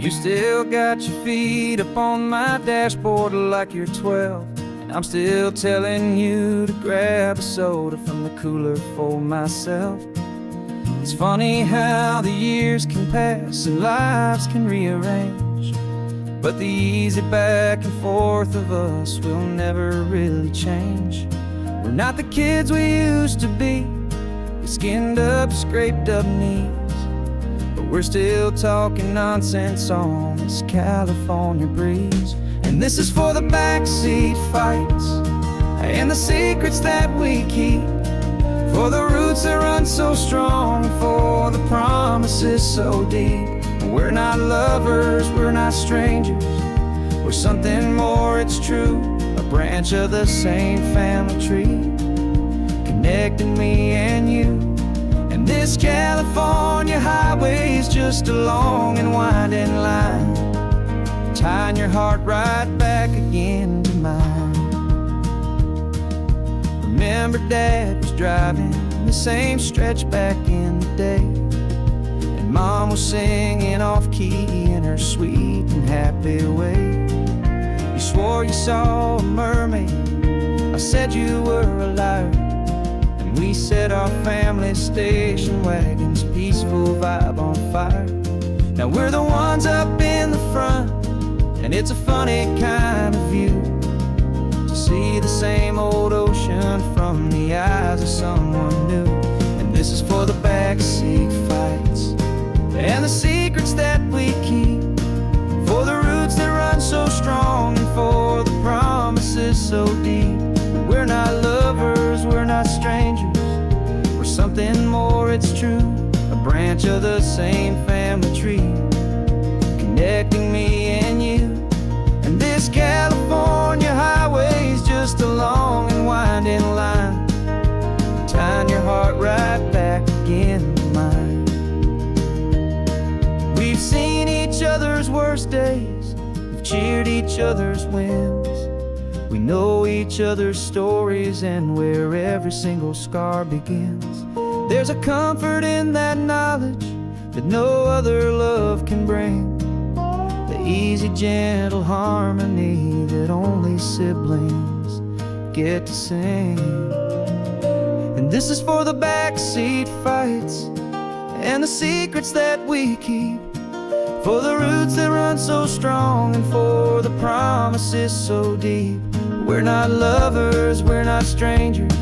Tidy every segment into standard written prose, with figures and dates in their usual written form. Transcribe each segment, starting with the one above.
You still got your feet up on my dashboard like you're 12, and I'm still telling you to grab a soda from the cooler for myself. It's funny how the years can pass and lives can rearrange, but the easy back and forth of us will never really change. We're not the kids we used to be, with skinned up, scraped up knees, but we're still talking nonsense on this California breeze. And this is for the backseat fights and the secrets that we keep, for the roots that run so strong, for the promises so deep. We're not lovers, we're not strangers, we're something more, it's true. A branch of the same family tree, connecting me and you. And this California highway is just a long and winding line, tying your heart right back again to mine. Remember Dad was driving the same stretch back in the day, and Mom was singing off-key in her sweet and happy way. You swore you saw a mermaid, I said you were a liar, and we set our family station wagon's peaceful vibe on fire. Now we're the ones up in the front, and it's a funny kind of view to see the same old ocean from the eyes of someone new. And this is for the backseat fights and the secrets that we keep, for the roots that run so strong and for the promises so deep. We're not lovers, we're not strangers, we're something more, it's true. A branch of the same family tree, connecting me and you. And this California highway is just a long and winding line, tying your heart right back again to mine. We've seen each other's worst days, we've cheered each other's wins, we know each other's stories and where every single scar begins. There's a comfort in that knowledge that no other love can bring, the easy, gentle harmony that only siblings get to sing. And this is for the backseat fights and the secrets that we keep, for the roots that run so strong and for the promises so deep. We're not lovers, we're not strangers,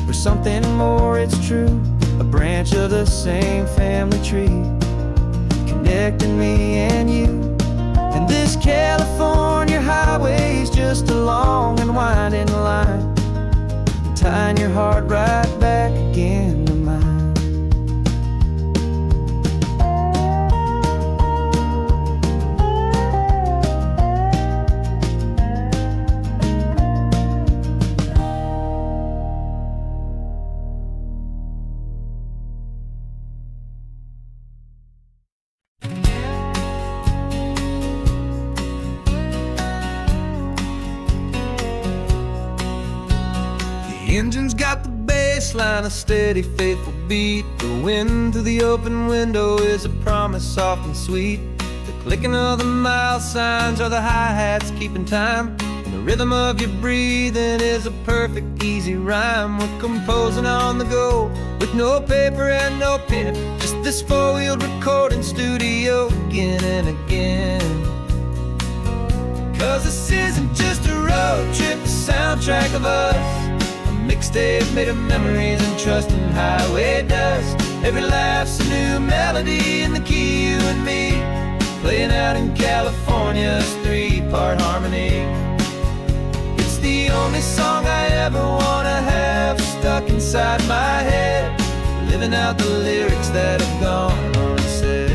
we're something more, it's true. A branch of the same family tree, connecting me and you. And this California highway is just a long and winding line, tying your heart right back again to mine. The engine's got the bass line, a steady, faithful beat. The wind through the open window is a promise, soft and sweet. The clicking of the mile signs are the hi-hats keeping time, and the rhythm of your breathing is a perfect, easy rhyme. We're composing on the go with no paper and no pen, just this four-wheeled recording studio again and again. Cause this isn't just a road trip, the soundtrack of us, mixtape made of memories and trust in highway dust. Every laugh's a new melody in the key, you and me, playing out in California's three-part harmony. It's the only song I ever wanna have stuck inside my head, living out the lyrics that have gone unsaid.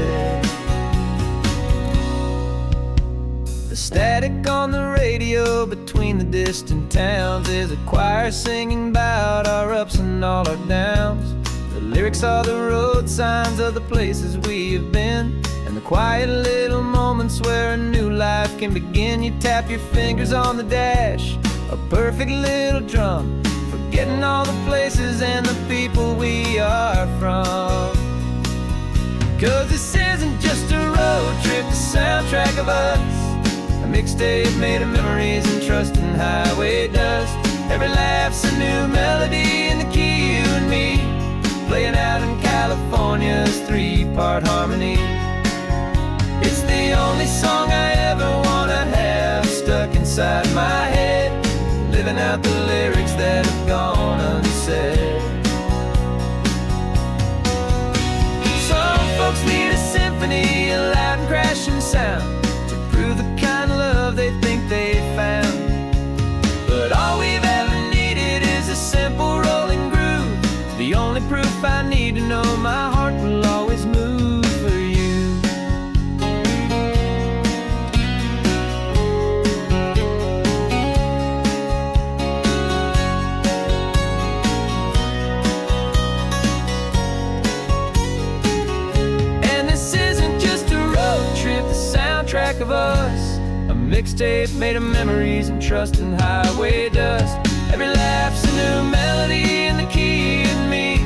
The static on the radio between the distant towns is a choir singing about our ups and all our downs. The lyrics are the road signs of the places we have been, and the quiet little moments where a new life can begin. You tap your fingers on the dash, a perfect little drum, forgetting all the places and the people we are from. 'Cause this isn't just a road trip, the soundtrack of us. A mixtape made of memories and trust in highway dust. Every laugh's a new melody in the key, you and me, playing out in California's 3-part harmony. It's the only song I ever wanna have stuck inside my head, living out the lyrics that have gone unsaid. Some folks need a symphony, a loud and crashing sound, to prove the kind of love they think they found. But all we've ever needed is a simple rolling groove, the only proof I need to know my heart will always move for you. And this isn't just a road trip, the soundtrack of us. A mixtape made of memories and trust in highway dust. Every laugh's a new melody in the key and me,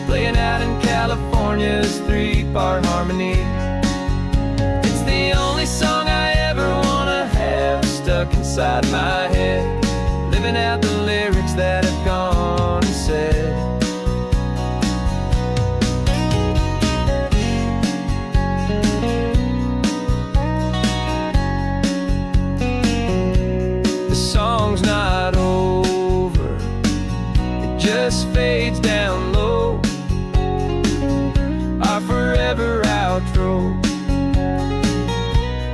playing out in California's 3-part harmony. It's the only song I ever wanna have stuck inside my head, living out the lyrics that have gone unsaid. The song's not over, it just fades down low, our forever outro,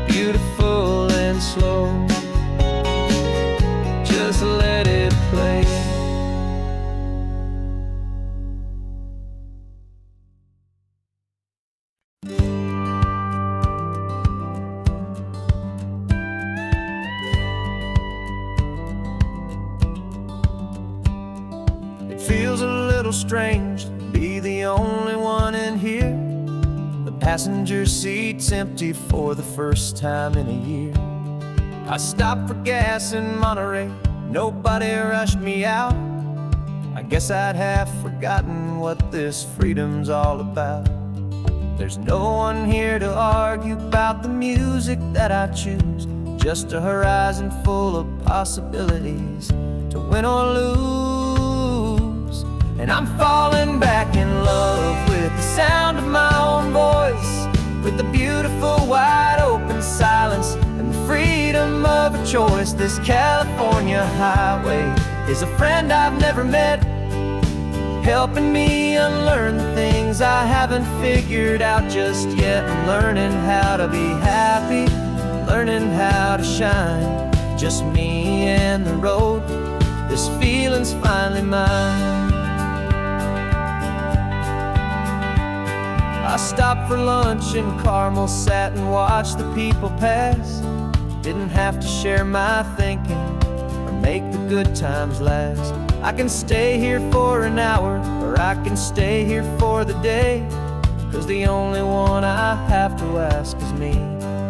beautiful and slow. Just let it play. It feels a little strange to be the only one in here. The passenger seat's empty for the first time in a year. I stopped for gas in Monterey, nobody rushed me out. I guess I'd half forgotten what this freedom's all about. There's no one here to argue about the music that I choose, just a horizon full of possibilities to win or lose. And I'm falling back in love with the sound of my own voice, with the beautiful wide open silence and the freedom of a choice. This California highway is a friend I've never met, helping me unlearn the things I haven't figured out just yet. I'm learning how to be happy, learning how to shine, just me and the road. This feeling's finally mine. I stopped for lunch in Carmel, sat and watched the people pass. Didn't have to share my thinking or make the good times last. I can stay here for an hour, or I can stay here for the day, 'cause the only one I have to ask is me.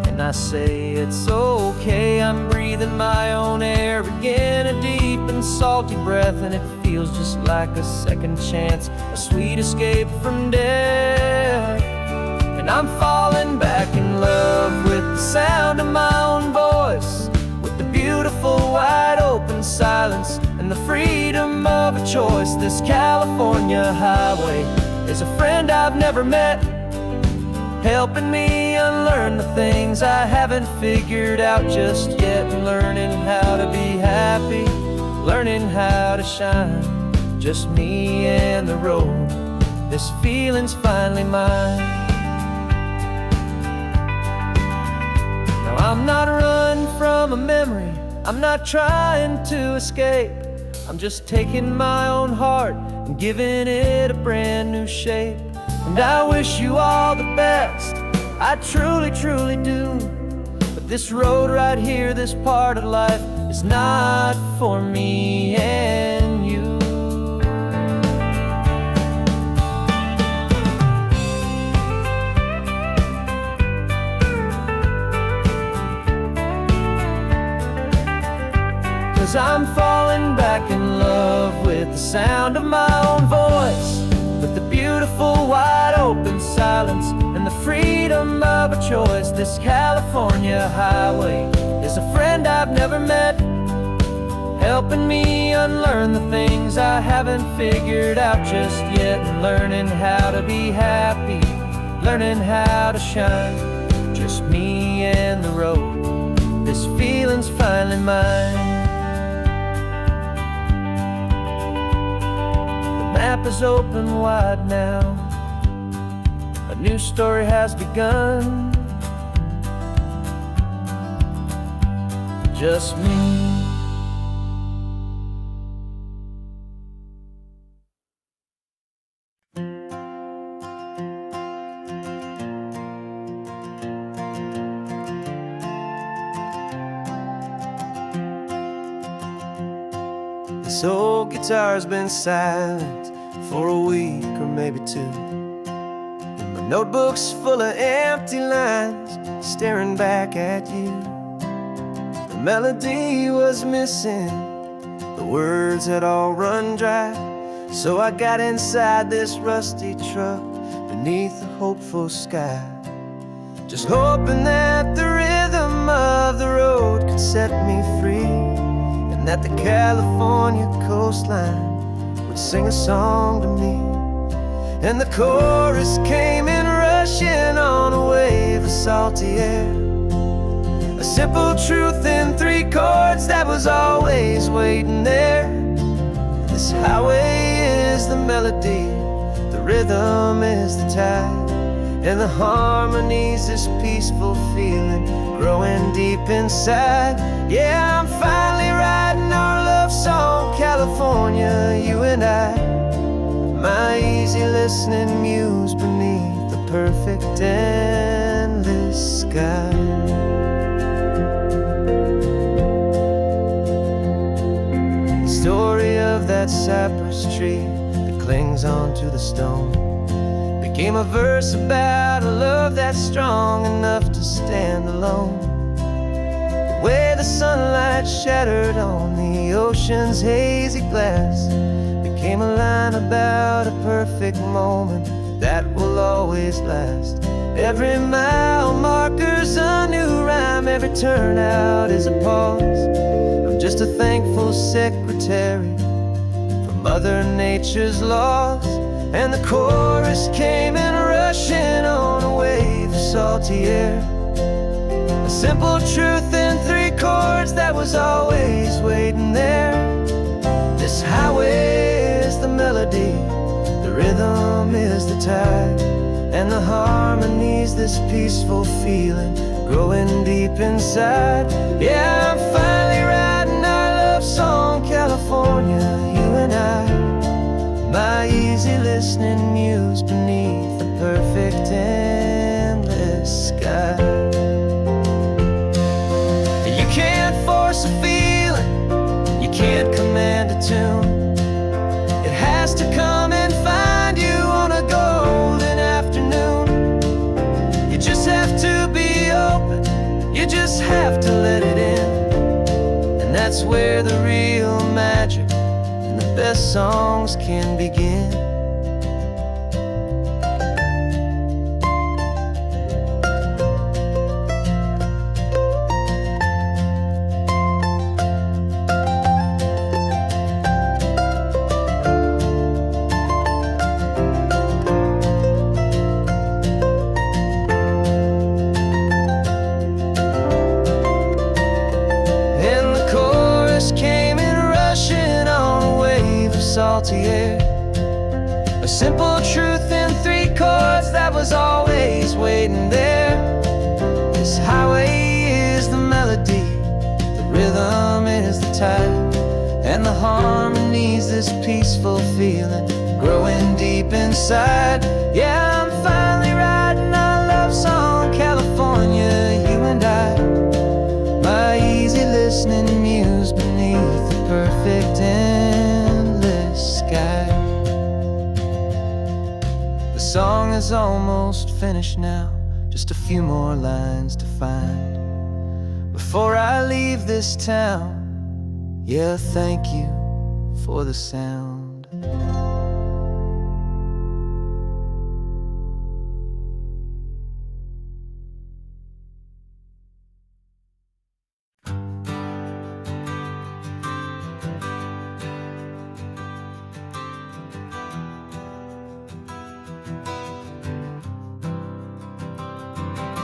And I say it's okay, I'm breathing my own air again, a deep and salty breath, and it feels just like a second chance, a sweet escape from death. And I'm falling back in love with the sound of my own voice, with the beautiful wide open silence and the freedom of a choice. This California highway is a friend I've never met, helping me unlearn the things I haven't figured out just yet. Learning how to be happy, learning how to shine, just me and the road. This feeling's finally mine. Now I'm not running from a memory, I'm not trying to escape. I'm just taking my own heart and giving it a brand new shape. And I wish you all the best, I truly, truly do. But this road right here, this part of life, is not for me and you. 'Cause I'm falling back in love with the sound of my own voice, with with the beautiful wide open silence and the freedom of a choice. This California highway is a friend I've never met, helping me unlearn the things I haven't figured out just yet, and learning how to be happy, learning how to shine. Just me and the road, this feeling's finally mine. The map is open wide now, a new story has begun. Just me. This old guitar's been silent for a week or maybe two, and my notebook's full of empty lines staring back at you. The melody was missing, the words had all run dry, so I got inside this rusty truck beneath a hopeful sky, just hoping that the rhythm of the road could set me free, and that the California coastline would sing a song to me. And the chorus came in rushing on a wave of salty air, a simple truth in 3 chords that was always waiting there. This highway is the melody, the rhythm is the tide, and the harmony's this peaceful feeling growing deep inside. Yeah, I'm finally writing our love song, California, you and I, my easy listening muse beneath the perfect endless sky. The story of that cypress tree that clings onto the stone became a verse about a love that's strong enough to stand alone. The way the sunlight shattered on the ocean's hazy glass became a line about a perfect moment that will always last. Every mile marker's a new rhyme, every turnout is a pause. I'm just a thankful secretary for Mother Nature's laws. And the chorus came in rushing on a wave of salty air, a simple truth in 3 chords that was always waiting there. This highway is the melody, the rhythm is the tide, and the harmony's this peaceful feeling growing deep inside. Yeah, I'm finally writing our love song, California, you and I, my easy listening muse beneath the perfect endless sky. You can't force a feeling, you can't command a tune. It has to come and find you on a golden afternoon. You just have to be open, you just have to let it in, and that's where the real magic, the best songs can begin. And the chorus came in rushing on a wave of salty air, a simple truth in 3 chords that was always waiting there. This highway is the melody, the rhythm is the tide, and the harmony's this peaceful feeling growing deep inside. Yeah, I'm finally writing our love song, California, you and I, my easy listening muse beneath the perfect endless sky. The song is almost finished now, just a few more lines to find before I leave this town. Yeah, thank you for the sound.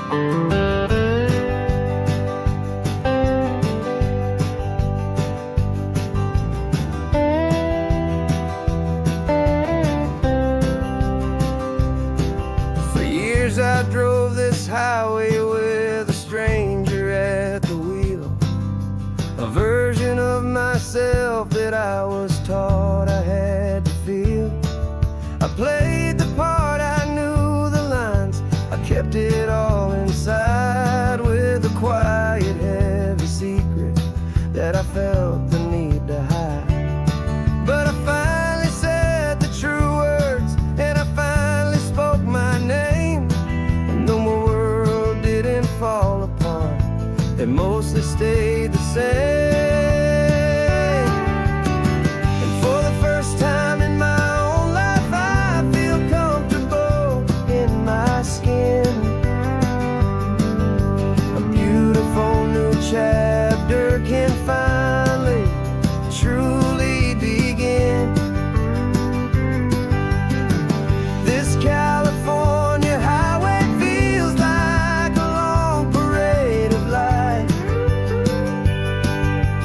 For years I drove this highway with a stranger at the wheel, a version of myself that I was taught I had to feel. I played the part, I knew the lines, I kept it all inside with a quiet, heavy secret that I felt the need to hide. But I finally said the true words, and I finally spoke my name. And though my world didn't fall apart, it mostly stayed the same. And for the first time in my own life, I feel comfortable in my skin. A beautiful new chapter can finally truly begin. This California highway feels like a long parade of light,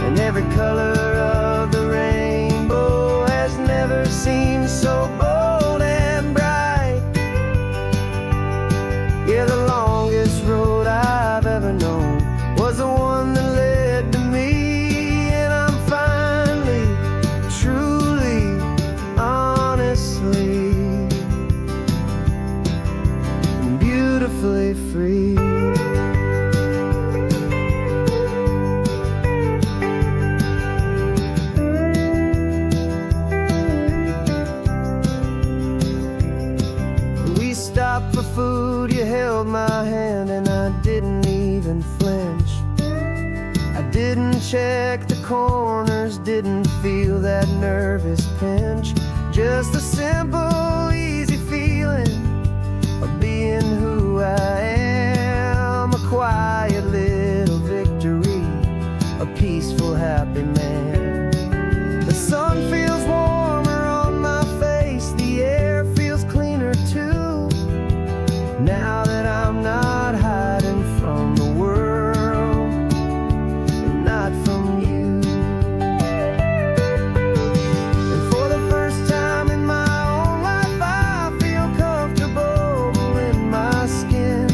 and every color of the rainbow has never seemed so bold and bright. Yeah, the longest road I've ever known was the one that led to me, and I'm finally, truly, honestly, and beautifully free. We stopped for food, you held my hand, and I didn't even flinch. I didn't check the corners, didn't feel that nervous pinch. Just a simple, easy feeling of being who I am. A quiet little victory, a peaceful, happy man. The sun feels warmer on my face, the air feels cleaner too, now that I'm not hiding from the world, and not from you. And for the first time in my own life, I feel comfortable in my skin.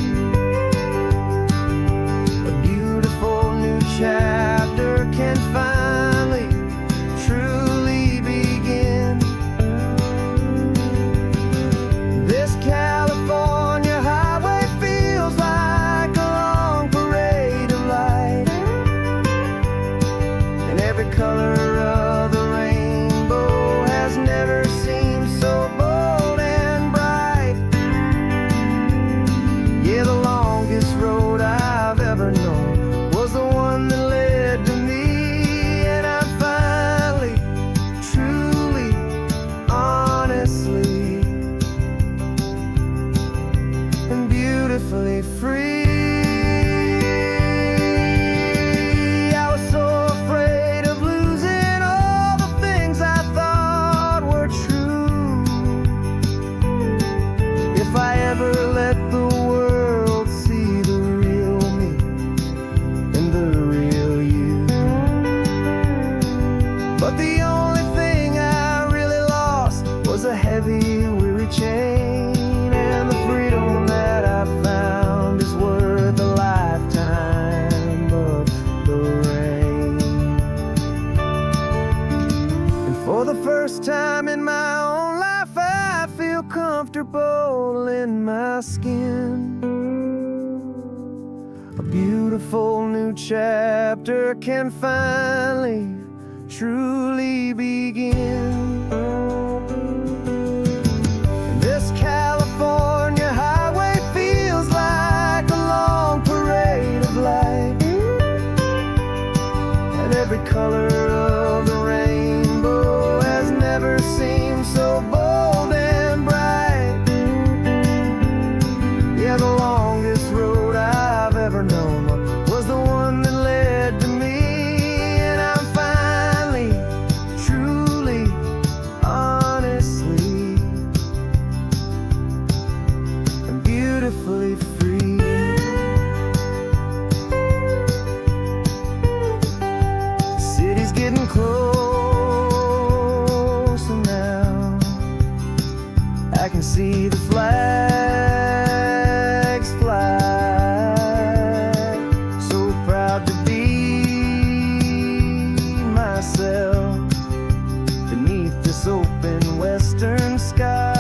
A beautiful new chapter can finally truly begin. This California highway feels like a long parade of light, and every color of the rainbow has never seemed so bold and bright. Yeah, the longest road I've ever known was the one that led to me, and I'm finally, truly, honestly, and beautifully free. I was so afraid of losing all the things I thought were true. If I ever let the world see the real me and the real you. But the only thing I really lost was a heavy, weary chain, and the freedom that I found is worth a lifetime of the rain. And for the first time in my own life, I feel comfortable in my skin. A beautiful new chapter can finally, truly begin. This California highway feels like a long parade of light, and every color of the rainbow has never seemed so bold and bright. Yeah, the longest road I've ever known was the one that led to me, and I'm fine. getting closer now. I can see the flags fly. So proud to be myself beneath this open western sky.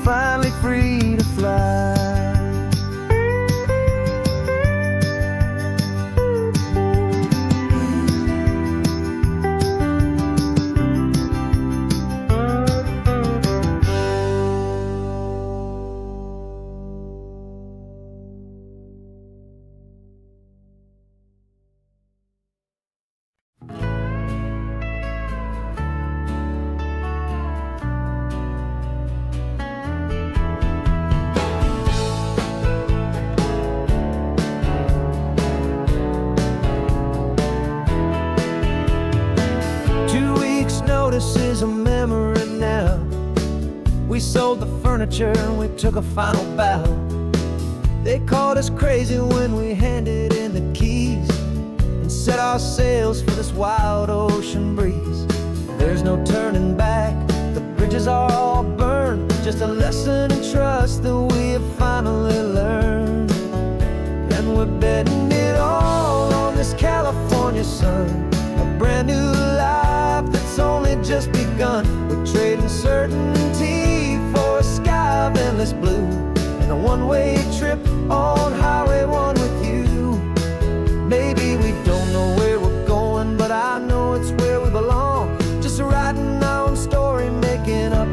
Finally free to fly. Notice is a memory now. We sold the furniture and we took a final bow. They called us crazy when we handed in the keys and set our sails for this wild ocean breeze. There's no turning back, the bridges are all burned. Just a lesson in trust that we have finally learned. And we're betting it all on this California sun, a brand new life that's only just begun. We're trading certainty for a sky of endless blue and a one-way trip on Highway 1 with you. Maybe we don't know where we're going, but I know it's where we belong. Just writing our own story, making up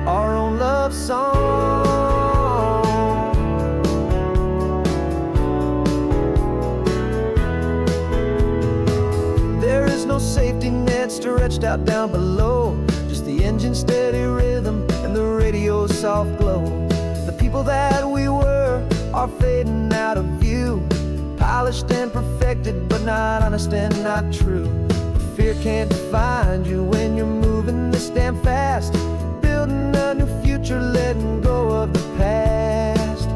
our own love song. There is no safety net stretched out down below, just the engine's steady rhythm and the radio's soft glow. The people that we were are fading out of view, polished and perfected, but not honest and not true. Fear can't define you when you're moving this damn fast, building a new future, letting go of the past.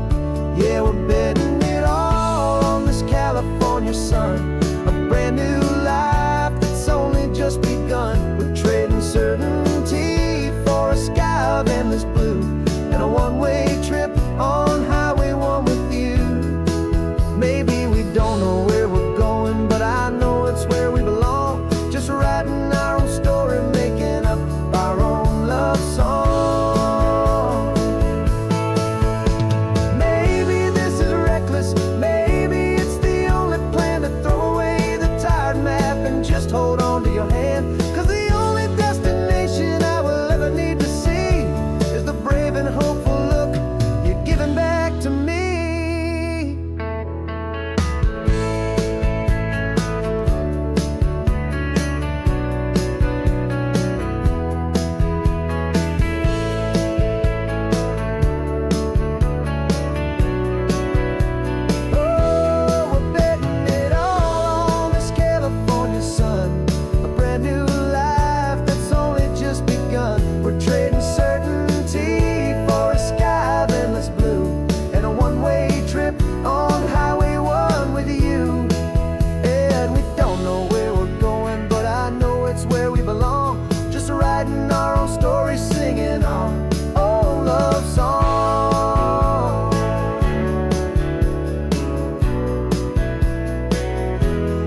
Yeah, we're betting it all on this California sun, a brand new life that's only just begun. We're trading certainty for a sky of endless blue and a one-way trip on Highway 1 with you. Maybe we don't know where we're going, but I know it's where we belong. Just writing our own story, making up our own love song. Maybe this is reckless, maybe it's the only plan to throw away the tired map and just hold on to your hand. 'Cause the only destination I will ever need to see is the brave and hopeful look you're giving back to me. Oh, we're betting it all on this California sun, a brand new life that's only just begun. We're trading certainty for a sky of endless blue and a one-way trip on Highway 1 with you. And we don't know where we're going, but I know it's where we belong. Just writing our own story, singing our own love song.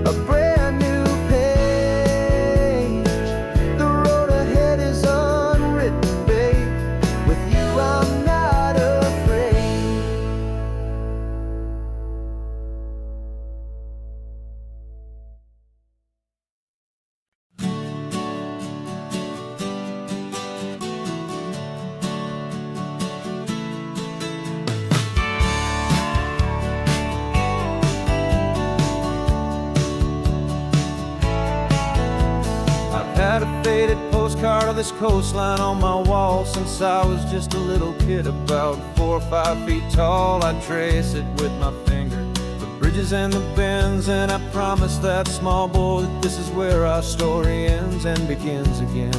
A brand new page, the road ahead is unwritten, babe. With you I'm not afraid. I've had a faded postcard of this coastline on my wall since I was just a little kid, about 4 or 5 feet tall. I trace it with my finger, the bridges and the bends, and I promise that small boy that this is where our story ends and begins again.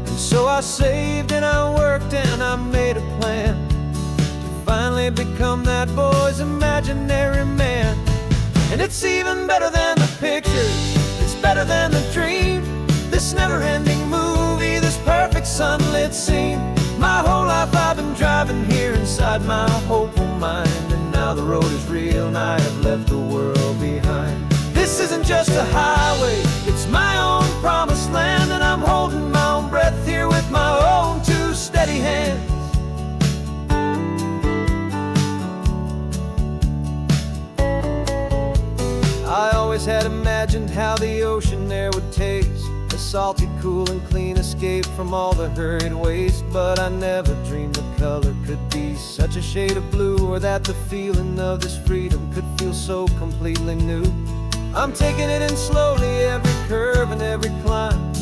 And so I saved and I worked and I made a plan finally become that boy's imaginary man. And it's even better than the pictures, it's better than the dream. This never-ending movie, this perfect sunlit scene. My whole life I've been driving here inside my hopeful mind, and now the road is real and I have left the world behind. This isn't just a highway, it's my own promised land, and I'm holding my own breath here with my own two steady hands. I always had imagined how the ocean air would taste, a salty, cool and clean escape from all the hurried waste. But I never dreamed the color could be such a shade of blue, or that the feeling of this freedom could feel so completely new. I'm taking it in slowly, every curve and every climb,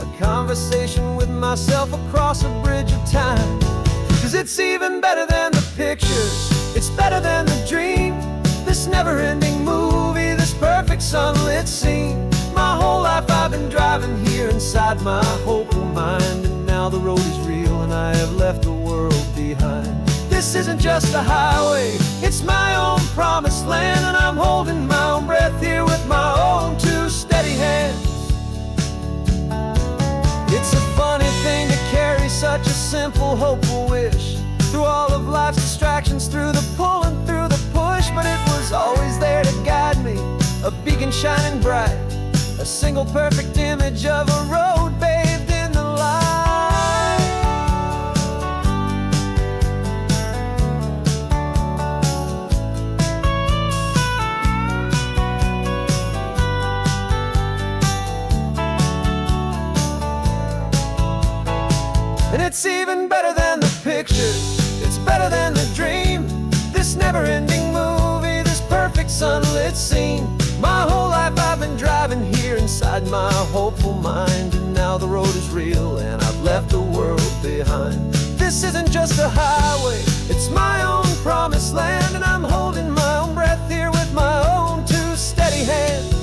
a conversation with myself across a bridge of time. 'Cause it's even better than the pictures, it's better than the dream. This never-ending movie, this perfect sunlit scene. My whole life I've been driving here inside my hopeful mind, and now the road is real and I have left the world behind. This isn't just a highway, it's my own promised land, and I'm holding my own breath here with my own two steady hands. It's a funny thing to carry such a simple, hopeful wish through all of life's distractions, through the pull and through the push. But it was always there to guide me, a beacon shining bright, a single perfect image of a road bathed in the light. And it's even better than the pictures, it's better than the dream. This never-ending movie, this perfect sunlit scene. My whole life I've been driving here inside my hopeful mind, and now the road is real and I've left the world behind. This isn't just a highway, it's my own promised land, and I'm holding my own breath here with my own two steady hands.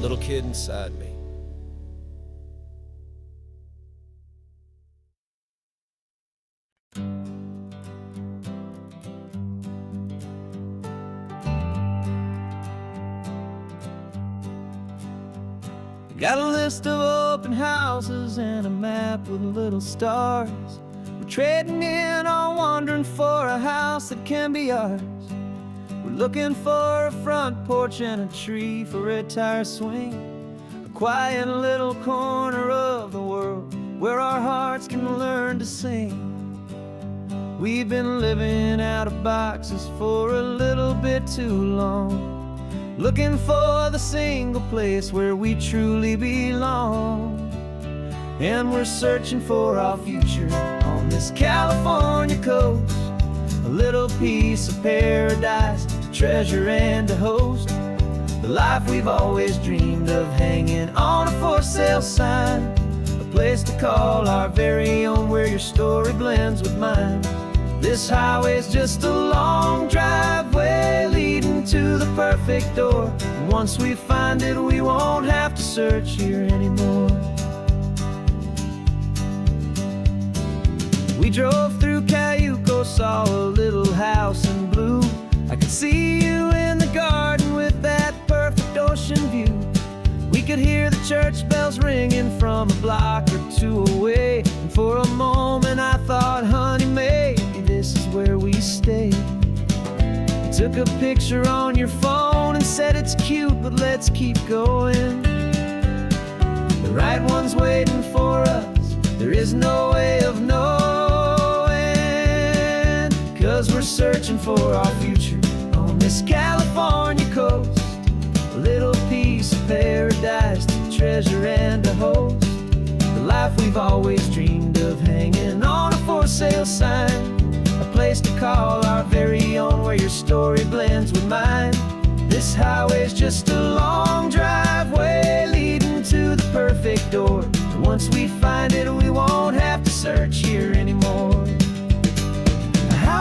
Little kid inside me. Got a list of open houses and a map with little stars. We're trading in or wandering for a house that can be ours. We're looking for a front porch and a tree for a tire swing, a quiet little corner of the world where our hearts can learn to sing. We've been living out of boxes for a little bit too long, looking for the single place where we truly belong. And we're searching for our future on this California coast, a little piece of paradise to treasure and to host, the life we've always dreamed of, hanging on a for sale sign, a place to call our very own, where your story blends with mine. This highway's just a long driveway leading to the perfect door, and once we find it we won't have to search here anymore. We drove through Cayuco, saw a little house in blue. I could see you in the garden with that perfect ocean view. We could hear the church bells ringing from a block or two away, and for a moment I thought, honey, maybe this is where we stay. You took a picture on your phone and said it's cute, but let's keep going. The right one's waiting for us, there is no way of knowing, 'cause we're searching for our future on this California coast, a little piece of paradise to treasure and to host, the life we've always dreamed of, hanging on a for sale sign, a place to call our very own, where your story blends with mine. This highway's just a long driveway leading to the perfect door, and once we find it we won't have to search here anymore.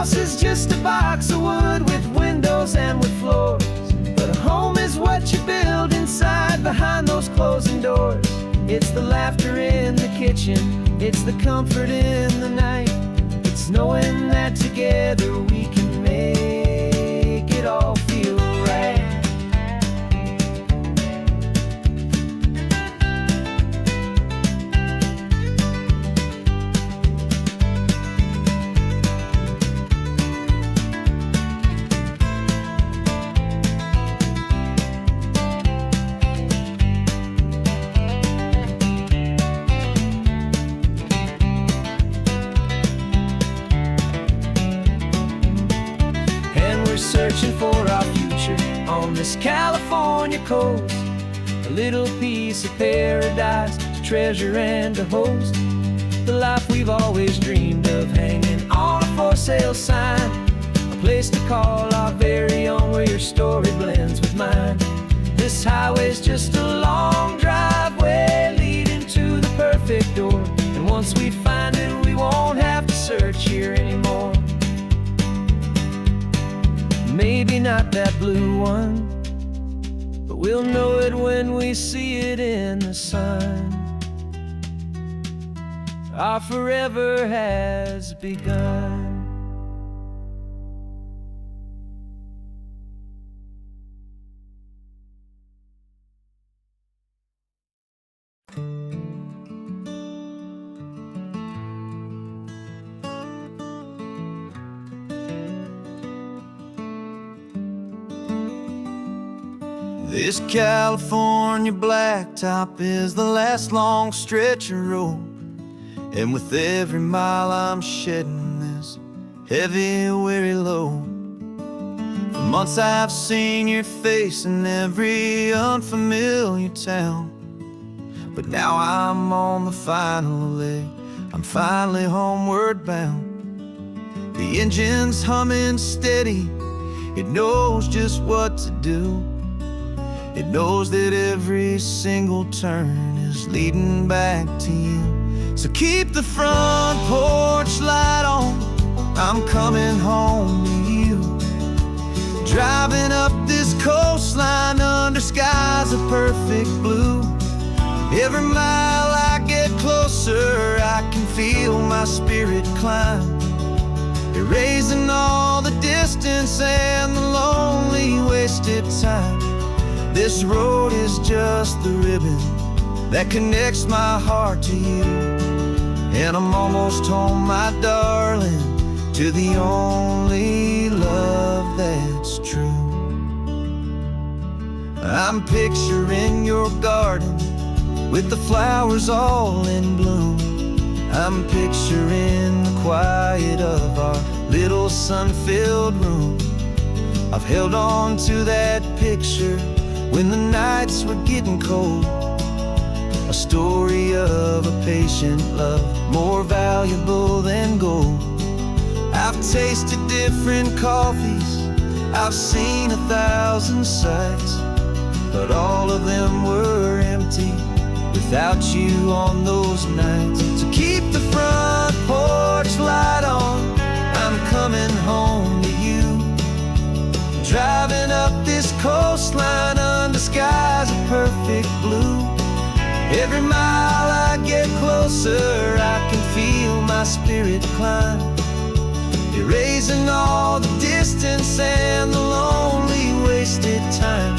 How house is just a box of wood with windows and with floors. But a home is what you build inside behind those closing doors. It's the laughter in the kitchen, it's the comfort in the night. It's knowing that together we can make it all feel right. Searching for our future on this California coast, a little piece of paradise to treasure and to host. The life we've always dreamed of, hanging on a for sale sign, a place to call our very own, where your story blends with mine. This highway's just a long driveway leading to the perfect door, and once we find it, we won't have to search here anymore. Maybe not that blue one, but we'll know it when we see it in the sun. Our forever has begun. This California blacktop is the last long stretch of road, and with every mile I'm shedding this heavy, weary load. For months I've seen your face in every unfamiliar town, but now I'm on the final leg, I'm finally homeward bound. The engine's humming steady, it knows just what to do. It knows that every single turn is leading back to you. So keep the front porch light on, I'm coming home to you. Driving up this coastline under skies of perfect blue. Every mile I get closer, I can feel my spirit climb, erasing all the distance and the lonely wasted time. This road is just the ribbon that connects my heart to you, and I'm almost home, my darling, to the only love that's true. I'm picturing your garden with the flowers all in bloom. I'm picturing the quiet of our little sun-filled room. I've held on to that picture when the nights were getting cold, a story of a patient love, more valuable than gold. I've tasted different coffees, I've seen 1,000 sights, but all of them were empty without you on those nights. So keep the front porch light on, I'm coming home to you. Driving up this coastline under skies of perfect blue. Every mile I get closer, I can feel my spirit climb, erasing all the distance and the lonely wasted time.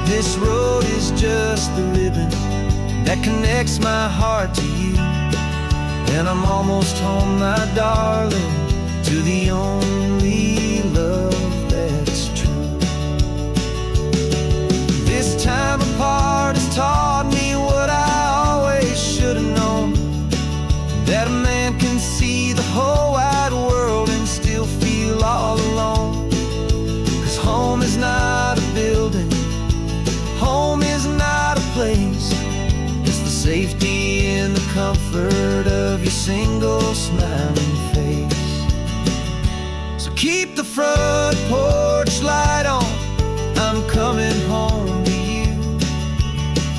This road is just the ribbon that connects my heart to you, and I'm almost home, my darling, to the only love that's true. This time apart has taught me what I always should have known, that a man can see the whole wide world and still feel all alone. 'Cause home is not a building, home is not a place, it's the safety and the comfort of your single smiling face. So keep the front porch light on, I'm coming home to you.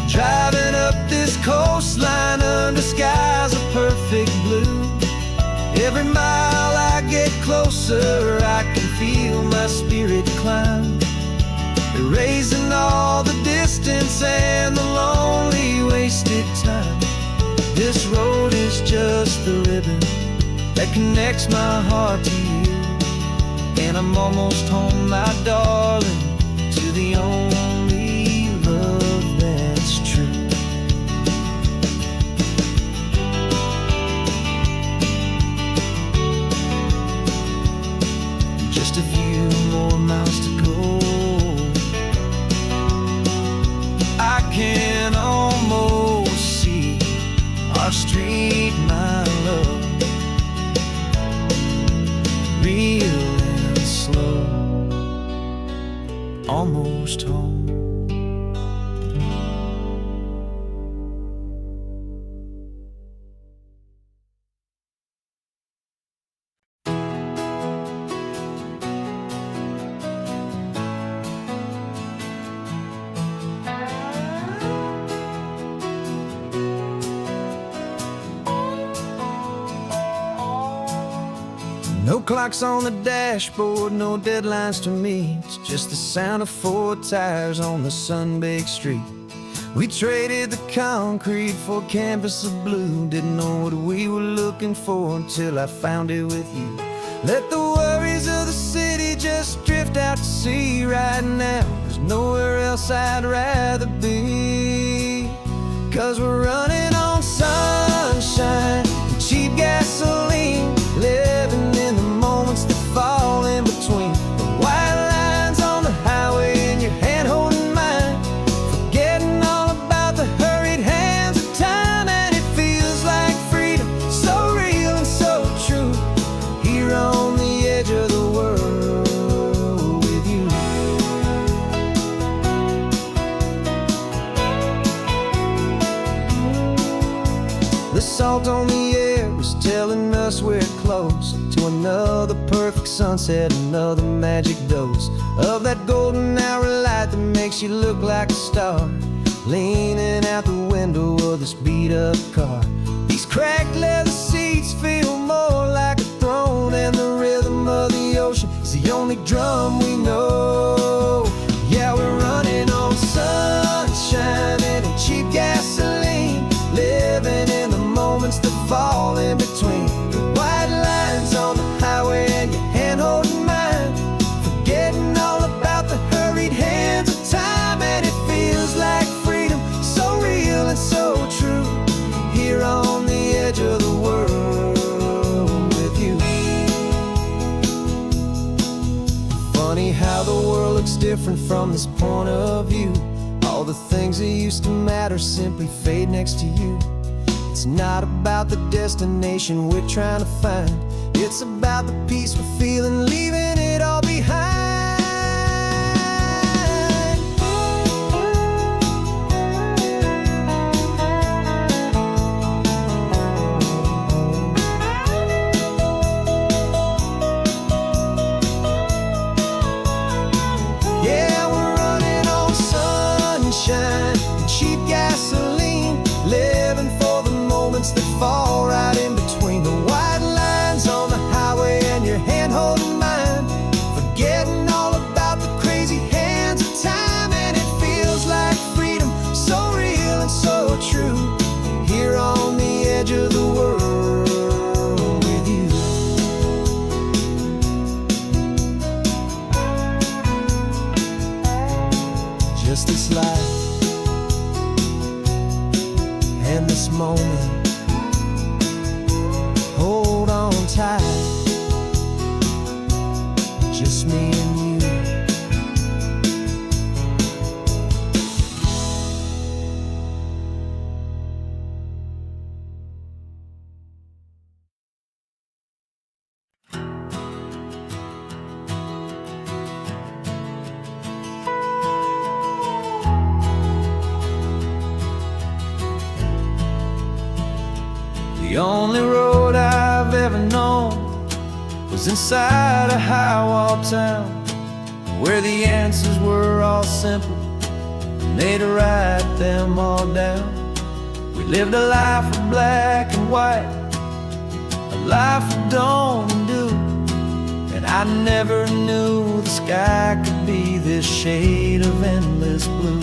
Driving up this coastline under skies of perfect blue. Every mile I get closer, closer, I can feel my spirit climb, erasing all the distance and the lonely wasted time. This road is just the ribbon that connects my heart to you, and I'm almost home, my darling, to the only love that's true. Just a few more miles to go, I can almost see our street, my love, real and slow, almost home. No clocks on the dashboard, no deadlines to meet, just the sound of 4 tires on the sun-baked street. We traded the concrete for a canvas of blue, didn't know what we were looking for until I found it with you. Let the worries of the city just drift out to sea right now. There's nowhere else I'd rather be, 'cause we're running on sunshine and cheap gasoline, living in the moments that fall in between the white lines on the highway and your hand holding mine, forgetting all about the hurried hands of time. And it feels like freedom, so real and so true, here on the edge of the world with you. The salt on the air was telling us we're close to another perfect sunset, another magic dose of that golden hour light that makes you look like a star, leaning out the window of this beat-up car. These cracked leather seats feel more like a throne, and the rhythm of the ocean is the only drum we know. Yeah, we're running on sunshine and cheap gasoline, living in the moments that fall in between the white lines on the highway and your hand holding mine, forgetting all about the hurried hands of time. And it feels like freedom, so real and so true, here on the edge of the world with you. Funny how the world looks different from this point of view. All the things that used to matter simply fade next to you. It's not about the destination we're trying to find, it's about the peace we're feeling, leaving it all behind. Yeah, we're running on sunshine and cheap gasoline, living for the moments that fall right in between the white lines on the highway and your hand holding mine, forgetting all about the crazy hands of time. And it feels like freedom, so real and so true, here on the edge of the world with you. Just this life and this moment, hold on tight, just me and you. The only road I've ever known was inside a high-wall town, where the answers were all simple and they'd write them all down. We lived a life of black and white, a life of dawn and dew, and I never knew the sky could be this shade of endless blue.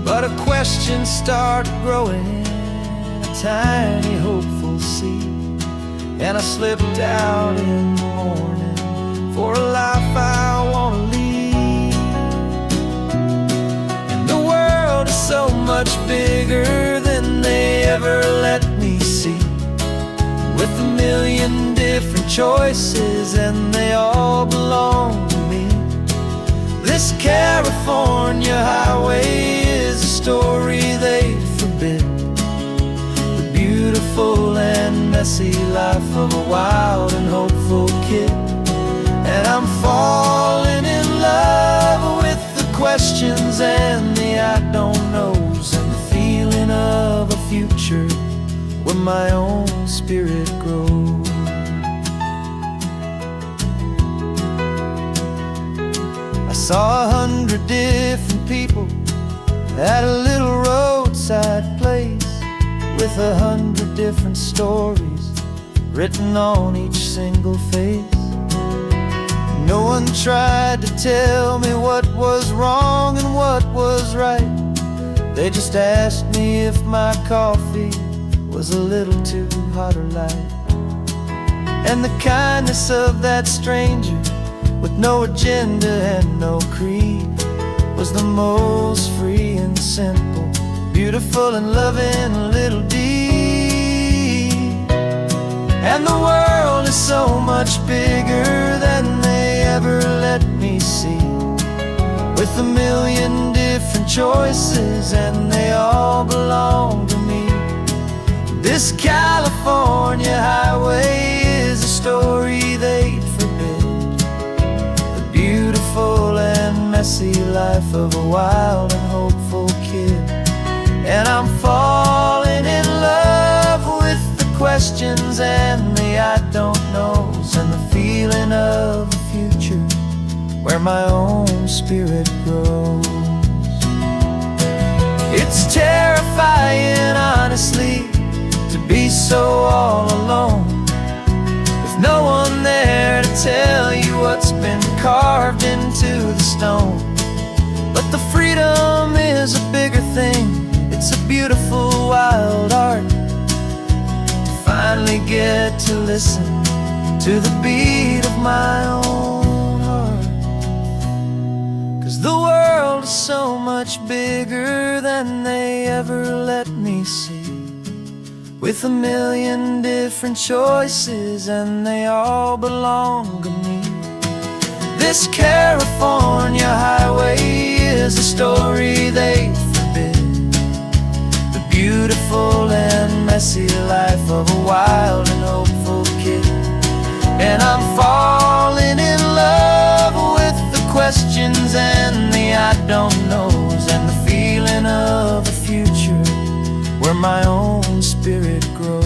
But a question started growing in a tiny hopeful seed, and I slipped out in the morning for a life I want to lead. And the world is so much bigger than they ever let me see, with a million different choices and they all belong to me. This California highway is a story they forbid, the beautiful and messy life of a wild and hopeful kid. And I'm falling in love with the questions and the I don't knows, and the feeling of a future where my own spirit grows. I saw 100 different people at a little roadside place, with 100 different stories written on each single face. No one tried to tell me what was wrong and what was right. They just asked me if my coffee was a little too hot or light. And the kindness of that stranger, with no agenda and no creed, was the most free and simple, beautiful and loving little deed. And the world is so much bigger than they ever let me see, with a million different choices and they all belong to me. This California highway is a story they'd forbid, the beautiful and messy life of a wild and hopeful kid. And I'm falling in love with the questions and the I don't knows, and the feeling of a future where my own spirit grows. It's terrifying, honestly, to be so all alone, with no one there to tell you what's been carved into the stone. But the freedom is a bigger thing, it's a beautiful wild art, to finally get to listen to the beat of my own heart. 'Cause the world is so much bigger than they ever let me see, with a million different choices and they all belong to me. This California highway is a story they forbid, the beautiful and messy life of a wild and hopeful kid. And I'm falling in love with the questions and the I don't knows, and the feeling of a future where my own spirit grows.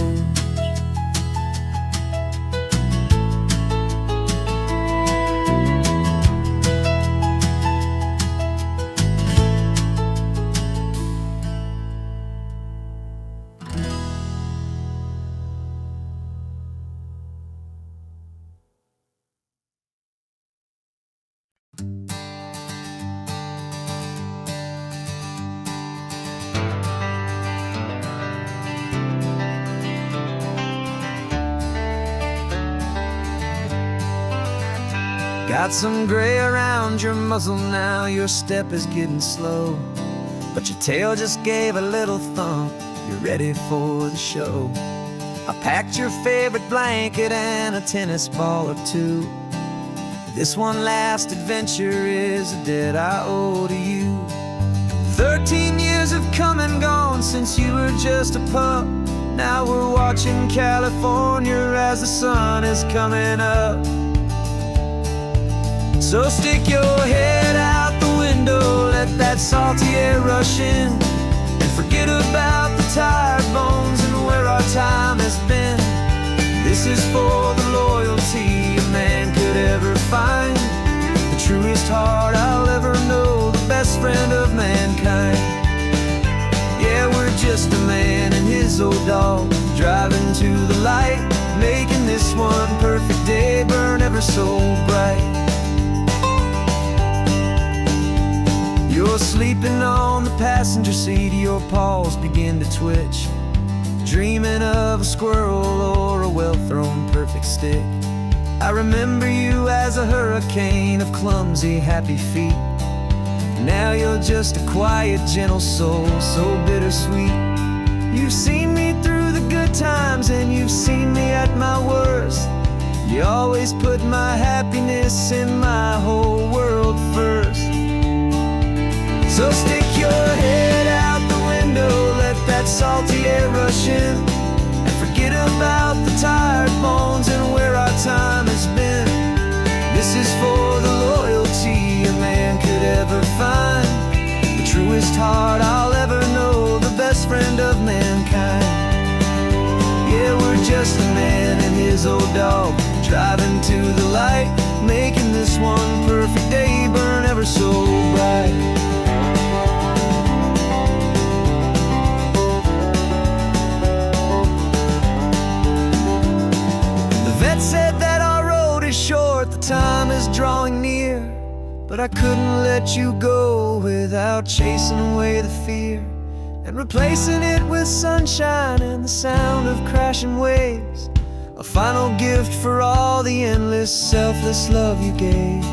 Got some gray around your muzzle now, your step is getting slow, but your tail just gave a little thump, you're ready for the show. I packed your favorite blanket and a tennis ball or two. This one last adventure is a debt I owe to you. 13 years have come and gone since you were just a pup. Now we're watching California as the sun is coming up. So stick your head out the window, let that salty air rush in, and forget about the tired bones and where our time has been. This is for the loyalty a man could ever find, the truest heart I'll ever know, the best friend of mankind. Yeah, we're just a man and his old dog, driving to the light, making this one perfect day burn ever so bright. You're sleeping on the passenger seat, your paws begin to twitch, dreaming of a squirrel or a well-thrown perfect stick. I remember you as a hurricane of clumsy, happy feet. Now you're just a quiet, gentle soul, so bittersweet. You've seen me through the good times and you've seen me at my worst. You always put my happiness and my whole world first. So stick your head out the window, let that salty air rush in, and forget about the tired bones and where our time has been. This is for the loyalty a man could ever find, the truest heart I'll ever know, the best friend of mankind. Yeah, we're just a man and his old dog, driving to the light, making this one perfect day burn ever so bright. Said that our road is short, the time is drawing near, but I couldn't let you go without chasing away the fear and replacing it with sunshine and the sound of crashing waves, a final gift for all the endless, selfless love you gave.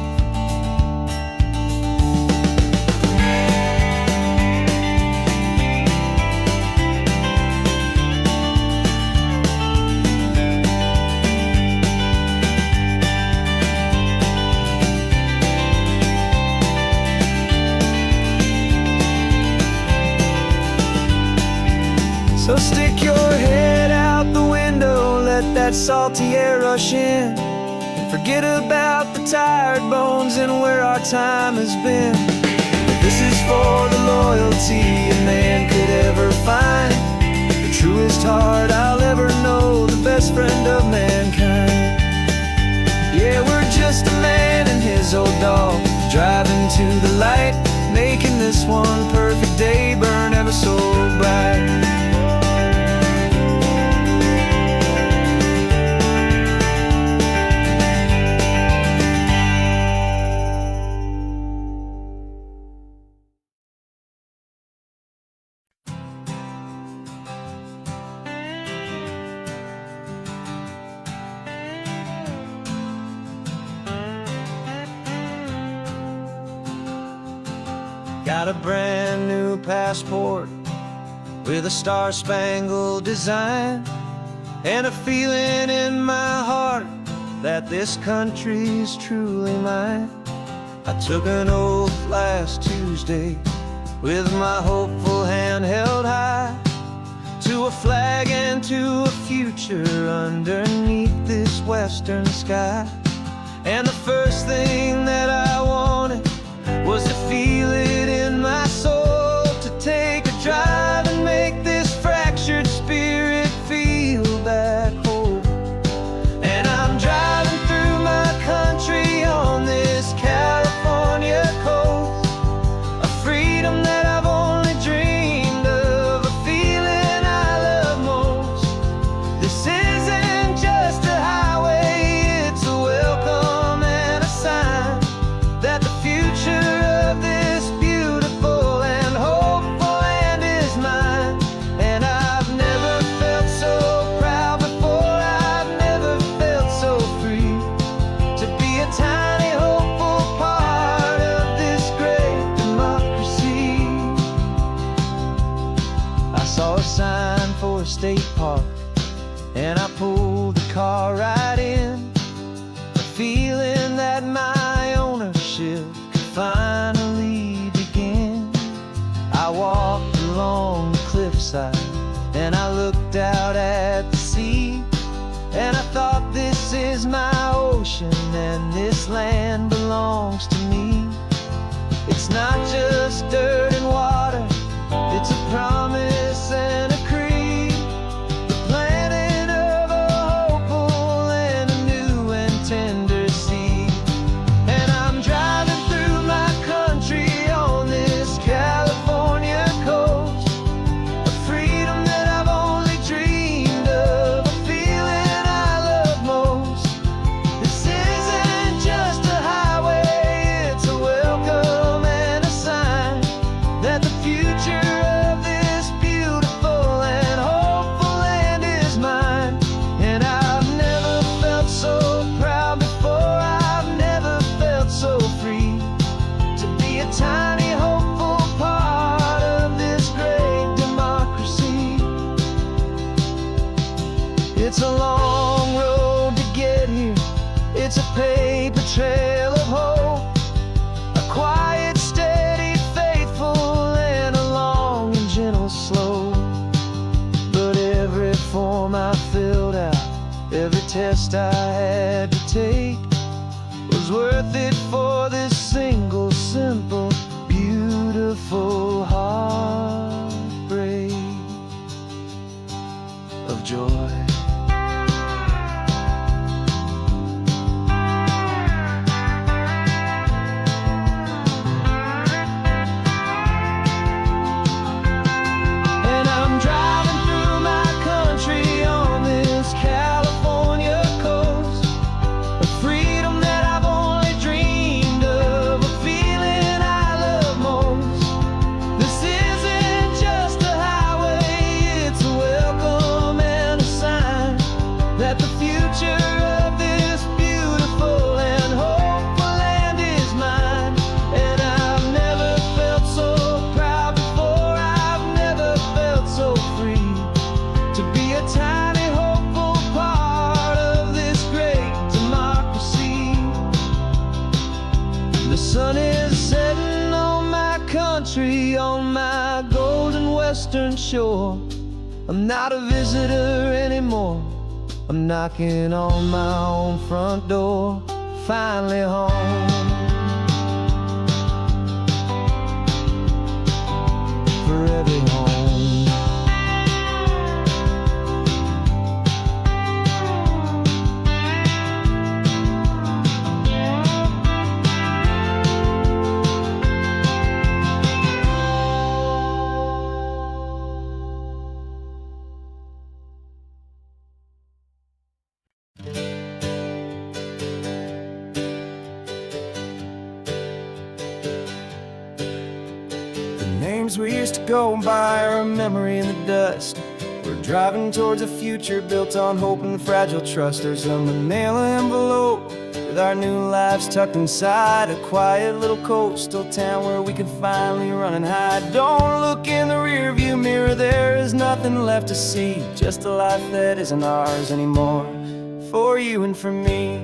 So stick your head out the window, let that salty air rush in, and forget about the tired bones and where our time has been. This is for the loyalty a man could ever find, the truest heart I'll ever know, the best friend of mankind. Yeah, we're just a man and his old dog, driving to the light, making this one perfect day burn ever so bright. Got a brand new passport with a star-spangled design, and a feeling in my heart that this country's truly mine. I took an oath last Tuesday with my hopeful hand held high, to a flag and to a future underneath this western sky. And the first thing that I wanted was to feel it in my soul, to take a drive and make this fractured spirit feel back home. And I'm driving through my country on this California coast, a freedom that I've only dreamed of, a feeling I love most. This isn't just a highway, it's a welcome and a sign that the future of this beautiful and hopeful land is mine. And I've never felt so proud before, I've never felt so free, to be a tiny hopeful part of this great democracy. I saw a sign for a state park, and I pulled the car right in, a feeling that my ownership could finally begin. I walked along the cliffside and I looked out at the sea, and I thought, this is my ocean and this land belongs to me. It's not just dirt and water, it's a promise and a creed, the planting of a hopeful and a new and tender seed. And I'm driving through my country on this California coast, a freedom that I've only dreamed of, a feeling I cost I had to take was worth it for this single, simple, beautiful heartbreak of joy. And I'm driving through my country on this California coast, a freedom that I've only dreamed of, a feeling I love most. This isn't just a highway, it's a welcome and a sign that the future of this beautiful and hopeful land is mine. And I've never felt so proud before, I've never felt so free to be a tiny hopeful part of this great democracy. The sun is setting on my country, on my golden western shore. I'm not a visitor anymore, I'm knocking on my own front door, finally home. For every home. Names we used to go by are a memory in the dust. We're driving towards a future built on hope and fragile trust. There's a manila envelope with our new lives tucked inside, a quiet little coastal town where we can finally run and hide. Don't look in the rearview mirror, there is nothing left to see, just a life that isn't ours anymore, for you and for me.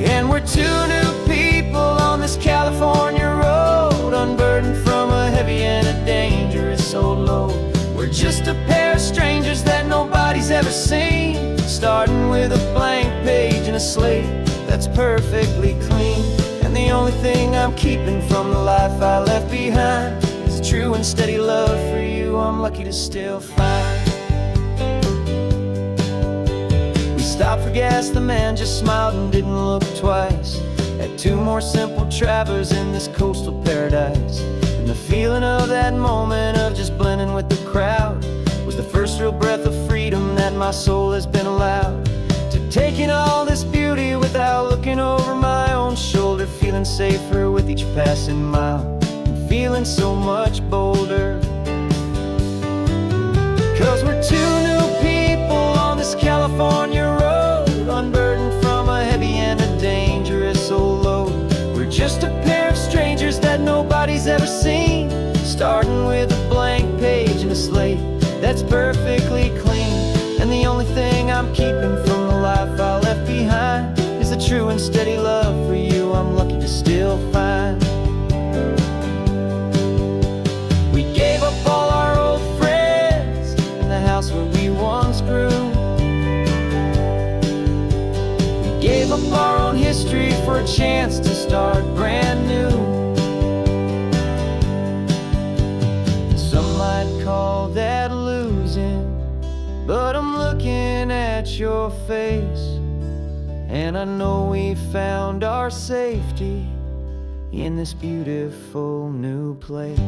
And we're two new people on this California road, unburdened from a heavy and a dangerous old load. We're just a pair of strangers that nobody's ever seen, starting with a blank page and a slate that's perfectly clean. And the only thing I'm keeping from the life I left behind is a true and steady love for you I'm lucky to still find. Stopped for gas, the man just smiled and didn't look twice. Had two more simple travelers in this coastal paradise. And the feeling of that moment of just blending with the crowd was the first real breath of freedom that my soul has been allowed to take in all this beauty without looking over my own shoulder, feeling safer with each passing mile and feeling so much bolder. 'Cause we're two new people on this California road, unburdened from a heavy and a dangerous old load. We're just a pair of strangers that nobody's ever seen, starting with a blank page and a slate that's perfectly clean. And the only thing I'm keeping from the life I left behind is the true and steady love for you I'm lucky to still find. We gave up all our old friends in the house where we once grew. Gave up our own history for a chance to start brand new. Some might call that losing, but I'm looking at your face, and I know we found our safety in this beautiful new place.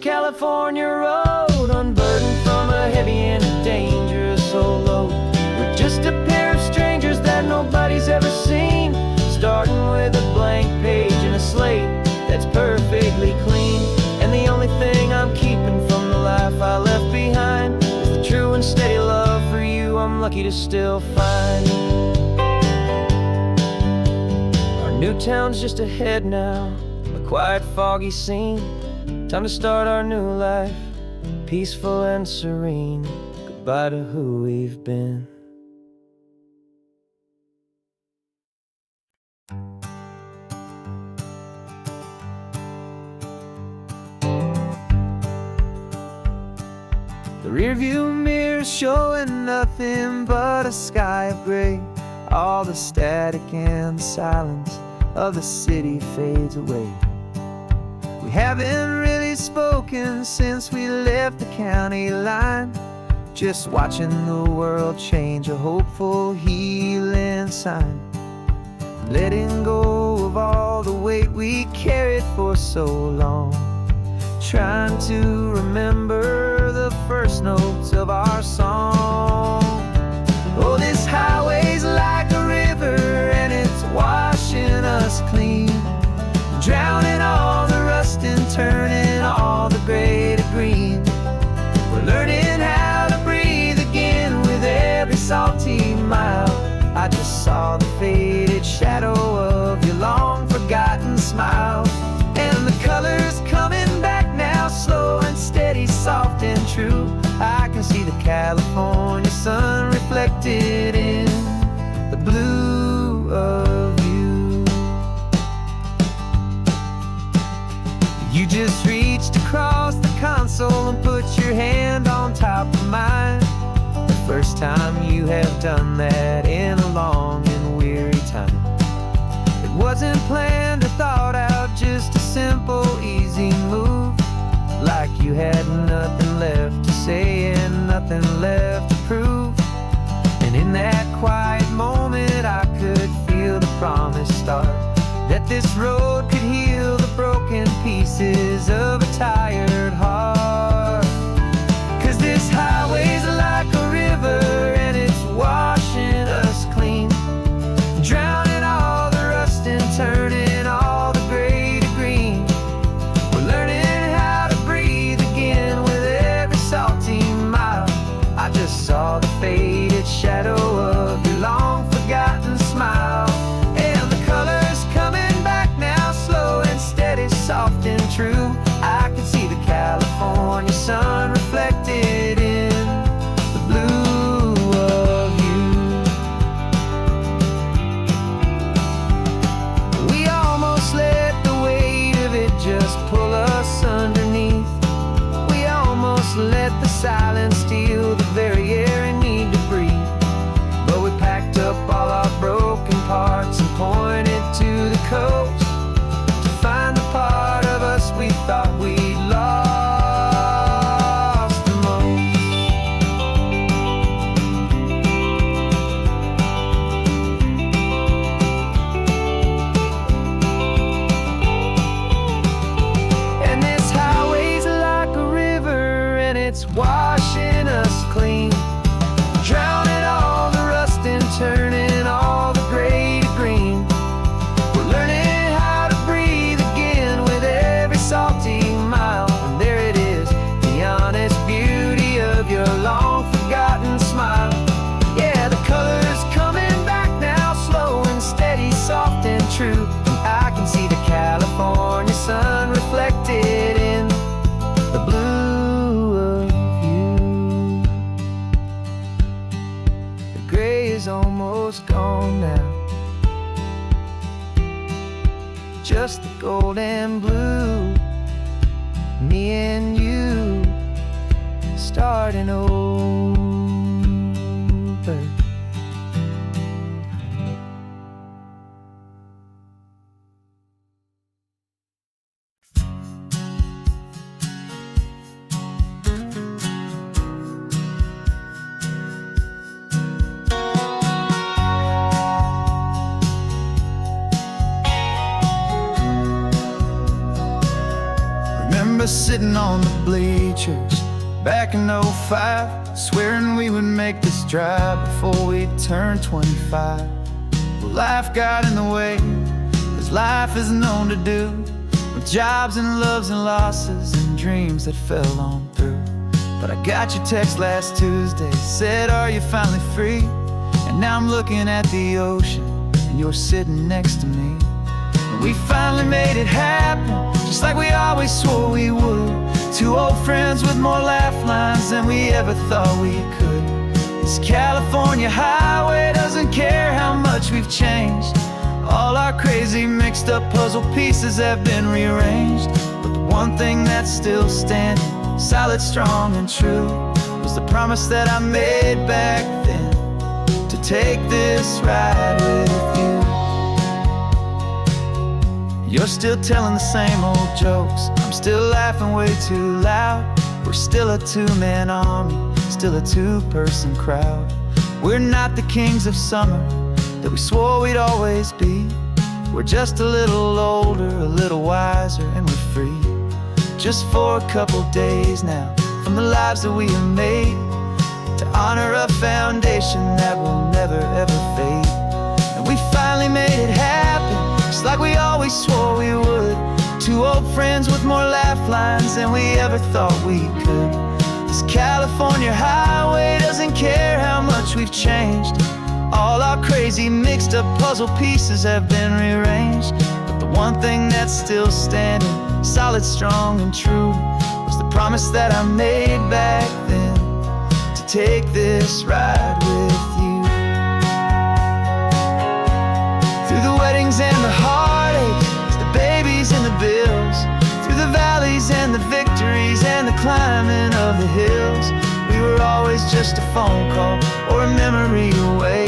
California road, unburdened from a heavy and a dangerous old load. We're just a pair of strangers that nobody's ever seen, starting with a blank page and a slate that's perfectly clean. And the only thing I'm keeping from the life I left behind is the true and steady love for you I'm lucky to still find. Our new town's just ahead now, a quiet foggy scene, Time to start our new life, peaceful and serene. Goodbye to who we've been. The rearview mirror's showing nothing but a sky of gray. All the static and the silence of the city fades away. We haven't really spoken since we left the county line, just watching the world change, a hopeful healing sign. Letting go of all the weight we carried for so long, trying to remember the first notes of our song. Oh, this highway's like a river and it's washing us clean, drowning all the rust and turning all the gray to green. We're learning how to breathe again with every salty mile. I just saw the faded shadow of your long forgotten smile, and the colors coming back now, slow and steady, soft and true. I can see the California sun reflected in the blue of you. You just reached across the console and put your hand on top of mine. The first time you have done that in a long and weary time. It wasn't planned or thought out, just a simple, easy move. Like you had nothing left to say and nothing left to prove. And in that quiet moment I could feel the promise start, that this road could heal the broken pieces of a tired heart. 'Cause this highway's like a river and it's washing us clean, drowning all the rust and turning all the gray to green. We're learning how to breathe again with every salty mile. I just saw the faded shadow of your long forgotten smile, and the colors coming back now, slow and steady, soft and true. I can see the California sun reflected in the blue of you. We almost let the weight of it just pull us underneath. We almost let the silence steal the very air I need to breathe. But we packed up all our broken parts and pointed to the coast to find the part of us we thought we'd lost the most. And this highway's like a river and it's washing us clean, drowning all the rust and turning all the gray to green. We're learning how to breathe again with every salty mile. And there it is, the honest beauty of your long forgotten smile. Yeah, the colors coming back now, slow and steady, soft and true. I can see the California sun reflected in the blue of you. The gray is almost gone now, just the gold and blue. Me and you starting over. Remember sitting on the bleachers back in '05, swearing we would make this drive before we turned 25. Well, life got in the way, as life is known to do, with jobs and loves and losses and dreams that fell on through. But I got your text last Tuesday, said, are you finally free? And now I'm looking at the ocean and you're sitting next to me. And we finally made it happen, just like we always swore we would. Two old friends with more laugh lines than we ever thought we could. This California highway doesn't care how much we've changed. All our crazy mixed up puzzle pieces have been rearranged, but the one thing that's still standing, solid, strong, and true, was the promise that I made back then, to take this ride with you. You're still telling the same old jokes, I'm still laughing way too loud. We're still a two-man army, still a two-person crowd. We're not the kings of summer that we swore we'd always be. We're just a little older, a little wiser, and we're free. Just for a couple days now, from the lives that we have made, to honor a foundation that will never ever fade. And we finally made it happen, just like we always swore we would. Two old friends with more laugh lines than we ever thought we could. This California highway doesn't care how much we've changed. All our crazy mixed up puzzle pieces have been rearranged, but the one thing that's still standing, solid, strong, and true, was the promise that I made back then, to take this ride with you. Through the weddings and the heartaches, the babies and the bills, through the valleys and the victories and the climbing of the hills, we were always just a phone call or a memory away,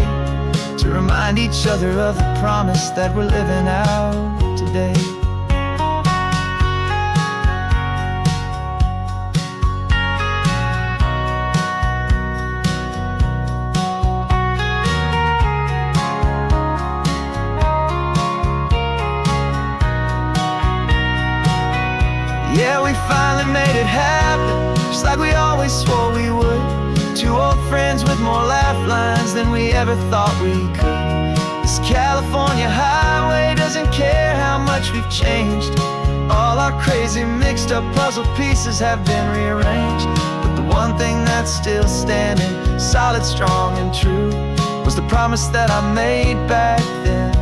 to remind each other of the promise that we're living out today. Yeah, we finally made it happen, just like we always swore we would. Two old friends with more laugh lines than we ever thought we could. This California highway doesn't care how much we've changed. All our crazy mixed up puzzle pieces have been rearranged, but the one thing that's still standing, solid, strong, and true, was the promise that I made back then,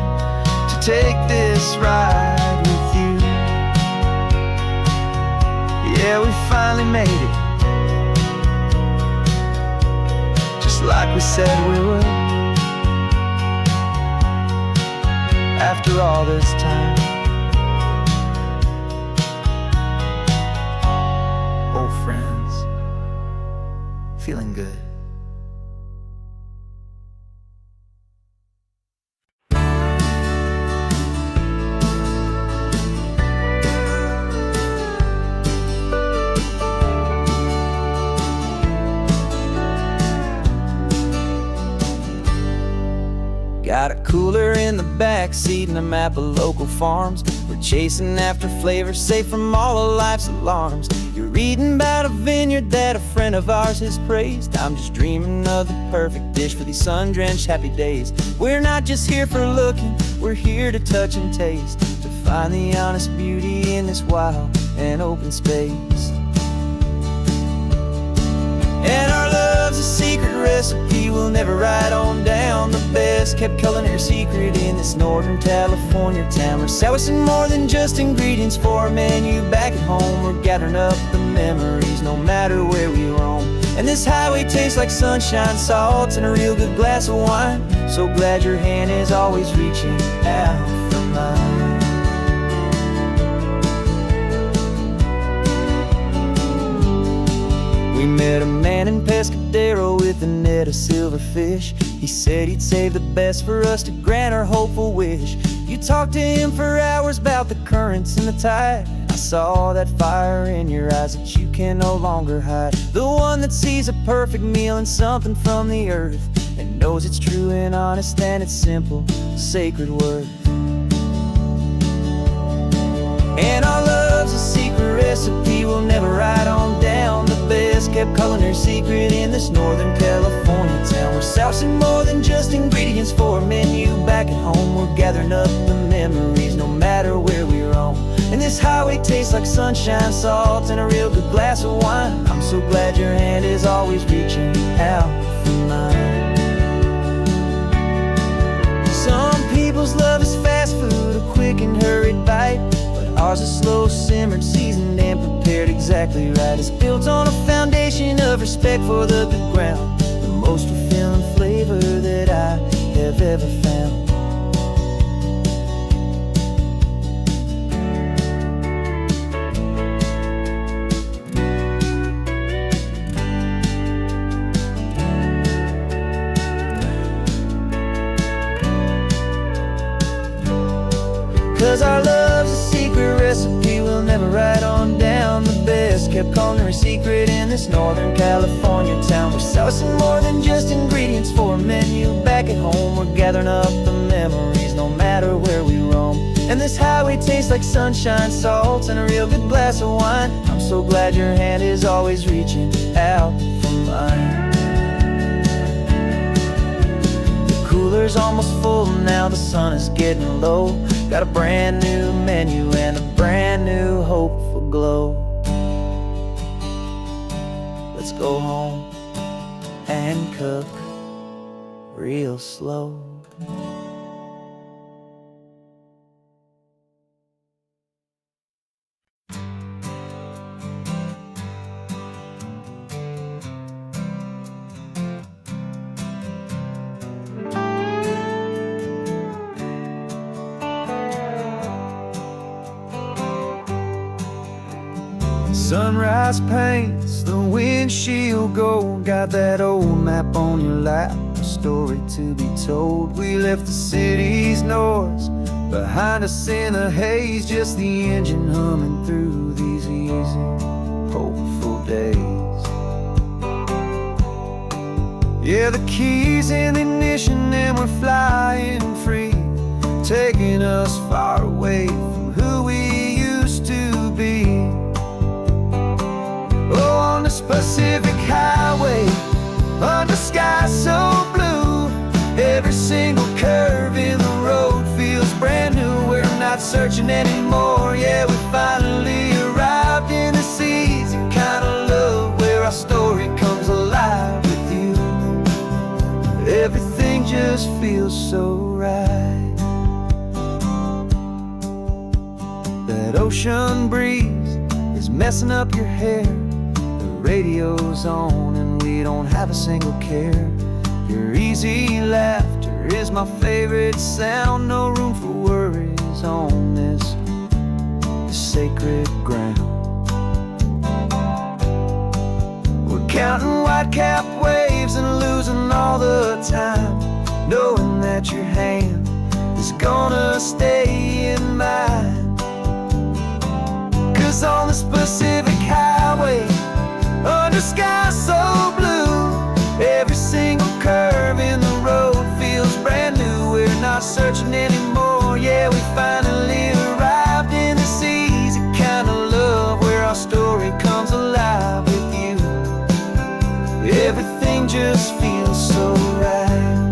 to take this ride with you. Yeah, we finally made it, like we said we would. After all this time, old friends, feeling good. Got a cooler in the back seat and a map of local farms. We're chasing after flavors safe from all of life's alarms. You're reading about a vineyard that a friend of ours has praised. I'm just dreaming of the perfect dish for these sun-drenched happy days. We're not just here for looking, we're here to touch and taste, to find the honest beauty in this wild and open space. And our love's a secret recipe we'll never write on down. The best kept culinary secret in this Northern California town. We're selling more than just ingredients for a menu back at home. We're gathering up the memories no matter where we roam. And this highway tastes like sunshine, salt, and a real good glass of wine. So glad your hand is always reaching out for mine. We met a man in Pescadero with a net of silverfish. He said he'd save the best for us to grant our hopeful wish. You talked to him for hours about the currents and the tide. I saw that fire in your eyes that you can no longer hide. The one that sees a perfect meal in something from the earth, and knows it's true and honest and it's simple, sacred worth. And our love's a secret recipe we'll never write on down. The best kept culinary secret in this Northern California town. We're sourcing more than just ingredients for a menu back at home. We're gathering up the memories no matter where we roam. And this highway tastes like sunshine, salt, and a real good glass of wine. I'm so glad your hand is always reaching out for mine. Some people's love is fast food, a quick and hurried bite, but ours is slow, simmered, seasoned, and prepared exactly right. It's built on a foundation of respect for the good ground, the most fulfilling flavor that I have ever found. 'Cause our love's a secret recipe we'll never write on down. The best kept culinary secret in this Northern California town. We're sourcing more than just ingredients for a menu. Back at home we're gathering up the memories no matter where we roam. And this highway tastes like sunshine, salts, and a real good glass of wine. I'm so glad your hand is always reaching out for mine. Cooler's almost full now, the sun is getting low. Got a brand new menu and a brand new hopeful glow. Let's go home and cook real slow. Sunrise paints the windshield gold. Got that old map on your lap, a story to be told. We left the city's noise behind us in the haze, just the engine humming through these easy, hopeful days. Yeah, the keys in the ignition and we're flying free, taking us far away from who we used to be. Oh, on this Pacific highway, under sky so blue, every single curve in the road feels brand new. We're not searching anymore, yeah, we finally arrived in this easy kind of love where our story comes alive with you. Everything just feels so right. That ocean breeze is messing up your hair, radio's on and we don't have a single care. Your easy laughter is my favorite sound. No room for worries on this sacred ground. We're counting white-capped waves and losing all the time, knowing that your hand is gonna stay in mine. 'Cause on this Pacific highway, under sky so blue, every single curve in the road feels brand new. We're not searching anymore, yeah, we finally arrived in this easy kind of love where our story comes alive with you. Everything just feels so right.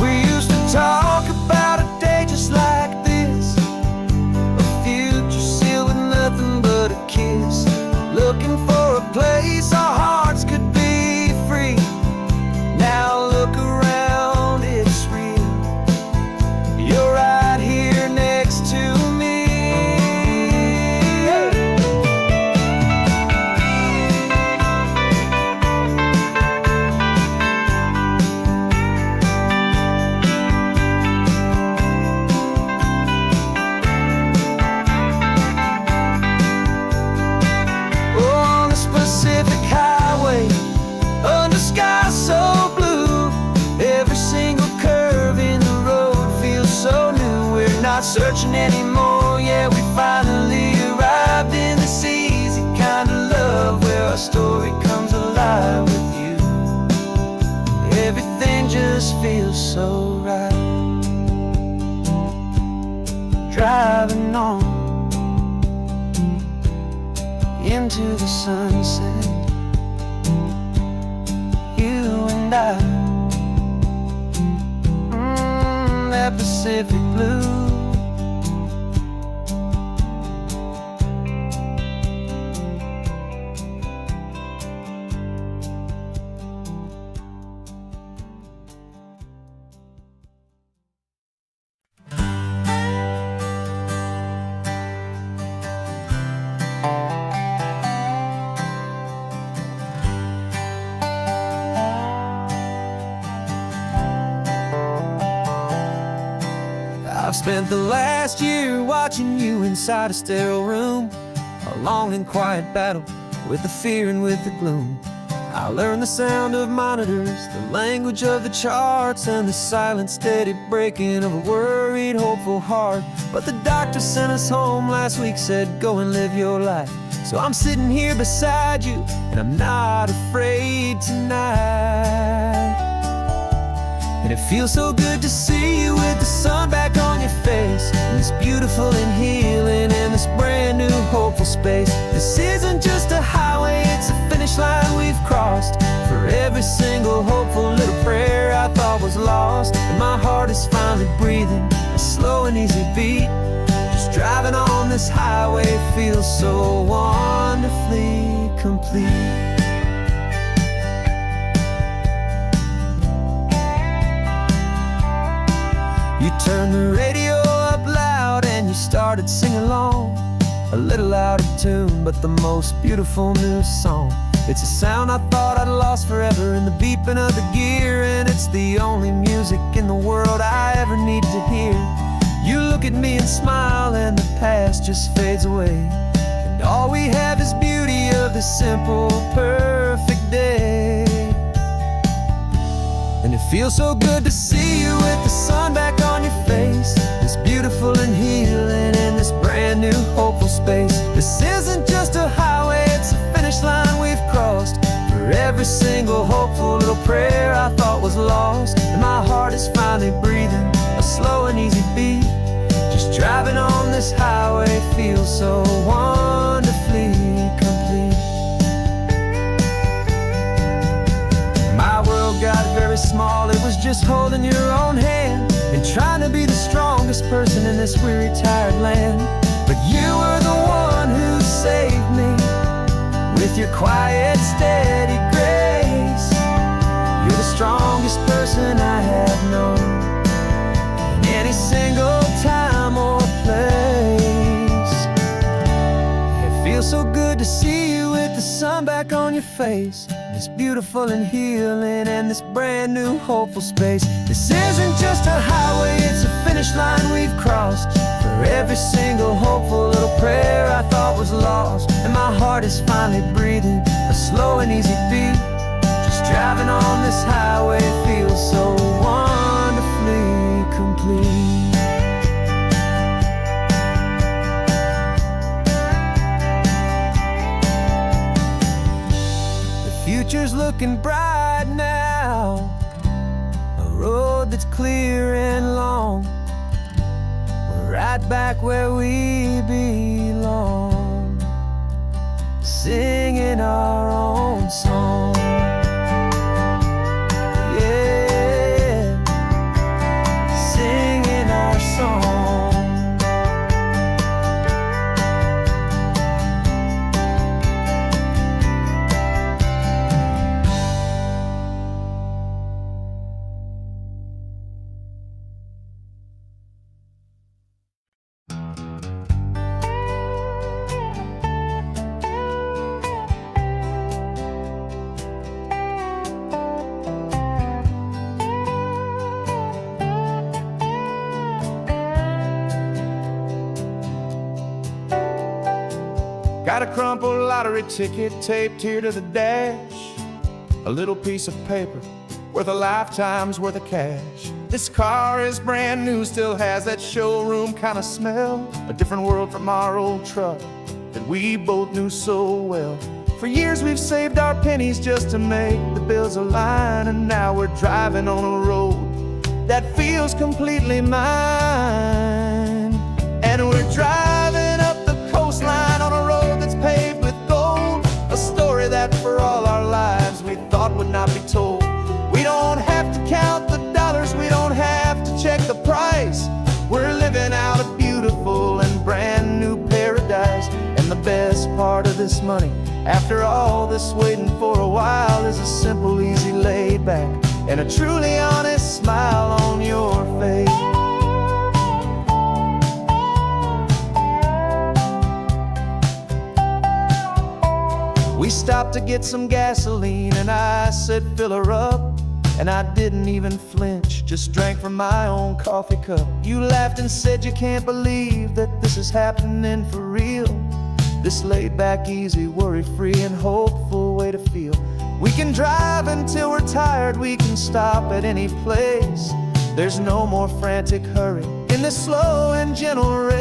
We used to talk about a day just like this, a future sealed with nothing but a kiss, looking for a place our hearts could be free. Now look around, it's real. You're right here next to me. Pacific highway, under sky so blue, every single curve in the road feels so new. We're not searching anymore, yeah, we finally arrived in this easy kind of love where our story comes alive with you. Everything just feels so right. Driving on into the sunset, you and I, that Pacific blue. spent the last year watching you inside a sterile room, a long and quiet battle with the fear and with the gloom. I learned the sound of monitors, the language of the charts, and the silent, steady breaking of a worried, hopeful heart. But the doctor sent us home last week, said, go and live your life. So I'm sitting here beside you, and I'm not afraid tonight. And it feels so good to see you with the sun back on your face, and this beautiful and healing in this brand new hopeful space. This isn't just a highway, it's a finish line we've crossed. For every single hopeful little prayer I thought was lost, and my heart is finally breathing a slow and easy beat. Just driving on this highway feels so wonderfully complete. You turned the radio up loud and you started singing along, a little out of tune, but the most beautiful new song. It's a sound I thought I'd lost forever in the beeping of the gear, and it's the only music in the world I ever need to hear. You look at me and smile and the past just fades away, and all we have is beauty of this simple, perfect day. And it feels so good to see you with the sun back on your face, this beautiful and healing in this brand new hopeful space. This isn't just a highway, it's a finish line we've crossed. For every single hopeful little prayer I thought was lost, and my heart is finally breathing a slow and easy beat. Just driving on this highway feels so wonderfully complete. My world got very small, it was just holding your own hand and trying to be the strongest person in this weary, tired land. But you were the one who saved me with your quiet, steady grace. You're the strongest person I have known in any single time or place. It feels so good to see you with the sun back on your face, this beautiful and healing and this brand new hopeful space. This isn't just a highway, it's a finish line we've crossed. For every single hopeful little prayer I thought was lost, and my heart is finally breathing a slow and easy beat. Just driving on this highway feels so wonderfully complete. Future's looking bright now, a road that's clear and long. We're right back where we belong, singing our own song. Yeah, singing our song. Got a crumpled lottery ticket taped here to the dash, a little piece of paper worth a lifetime's worth of cash. This car is brand new, still has that showroom kind of smell, a different world from our old truck that we both knew so well. For years we've saved our pennies just to make the bills align, and now we're driving on a road that feels completely mine. And we're driving up the coastline on a road that's paved with gold, a story that for all our lives we thought would not be told. We don't have to count the dollars, we don't have to check the price. We're living out a beautiful and brand new paradise. And the best part of this money, after all this waiting for a while, is a simple, easy, laid back and a truly honest smile on your face. We stopped to get some gasoline and I said fill her up, and I didn't even flinch, just drank from my own coffee cup. You laughed and said you can't believe that this is happening for real. This laid back, easy, worry-free and hopeful way to feel. We can drive until we're tired, we can stop at any place. There's no more frantic hurry in this slow and gentle race.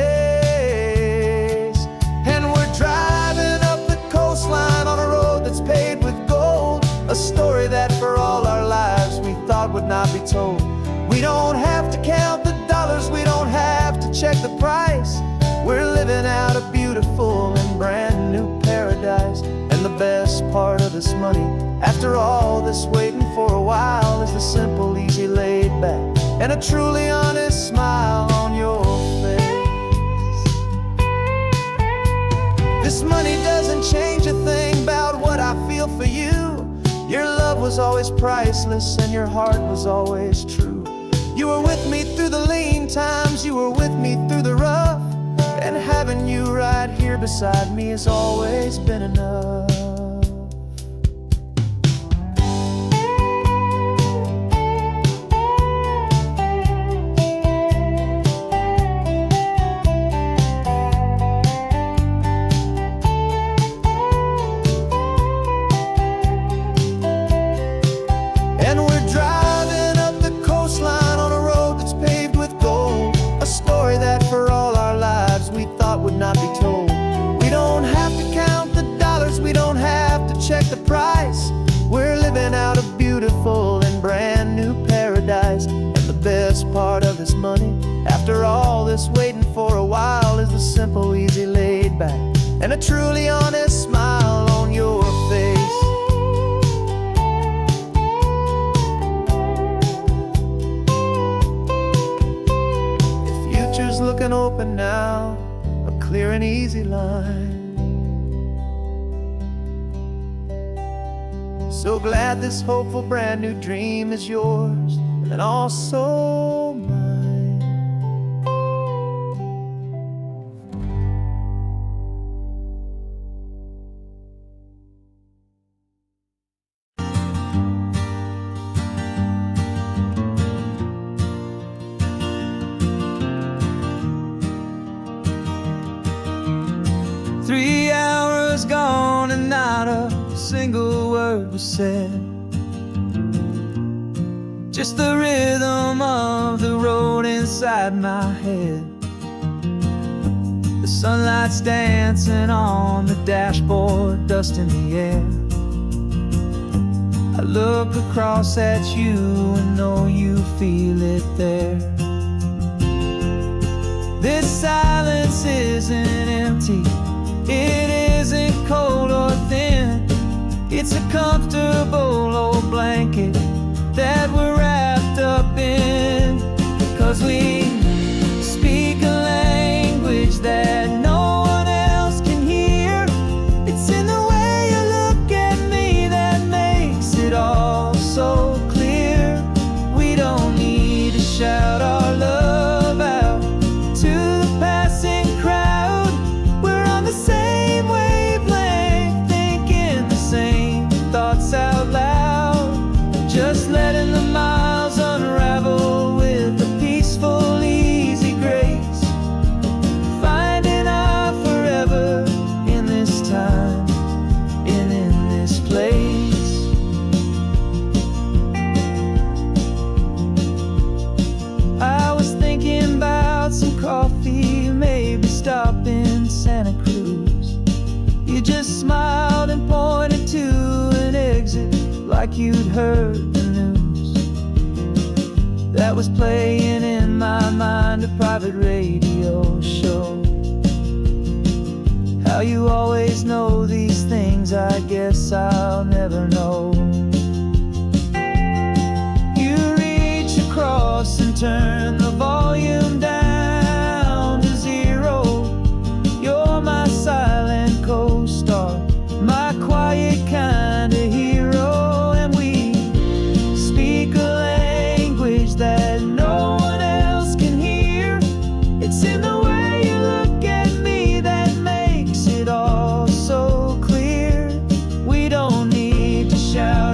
And we're driving up the coastline on a road that's paved with gold, a story that for all our lives we thought would not be told. We don't have to count the dollars, we don't have to check the price. We're living out a beautiful and brand new paradise. And the best part of this money, after all this waiting for a while, is the simple, easy, laid back, and a truly honest smile on your face. This money doesn't change a thing about what I feel for you. Your love was always priceless and your heart was always true. You were with me through the lean times, you were with me through the rough, and having you right here beside me has always been enough. And we're driving up the coastline on a road that's paved with gold, a story that for all our lives we thought would not be told. We don't have to count the dollars, we don't have to check the price. We're living out a beautiful and brand new paradise. And the best part of this money, after all this waiting for a while, is the simple, easy, laid back, and a truly honest smile on your face. Looking open now, a clear and easy line. So glad this hopeful brand new dream is yours and also mine. 3 hours gone and not a single word was said. Just the rhythm of the road inside my head. The sunlight's dancing on the dashboard, dust in the air. I look across at you and know you feel it there. This silence isn't empty, it isn't cold or thin. It's a comfortable old blanket that we're wrapped up in. 'Cause we speak a language that no one else can hear. It's in the way you look at me that makes it all so clear. We don't need to shout our love out to the passing crowd. We're on the same wavelength, thinking the same thoughts out loud. Just letting the miles unravel with a peaceful, easy grace. Finding our forever in this time and in this place. I was thinking about some coffee, maybe stop in Santa Cruz. You just smiled and pointed to an exit like you'd heard the news. That was playing in my mind, a private radio show. How you always know these things, I guess I'll never know. You reach across and turn the volume down to 0. You're my silent co-star, my quiet kind of hero. And we speak a language that no one else can hear. It's in the way you look at me that makes it all so clear. We don't need to shout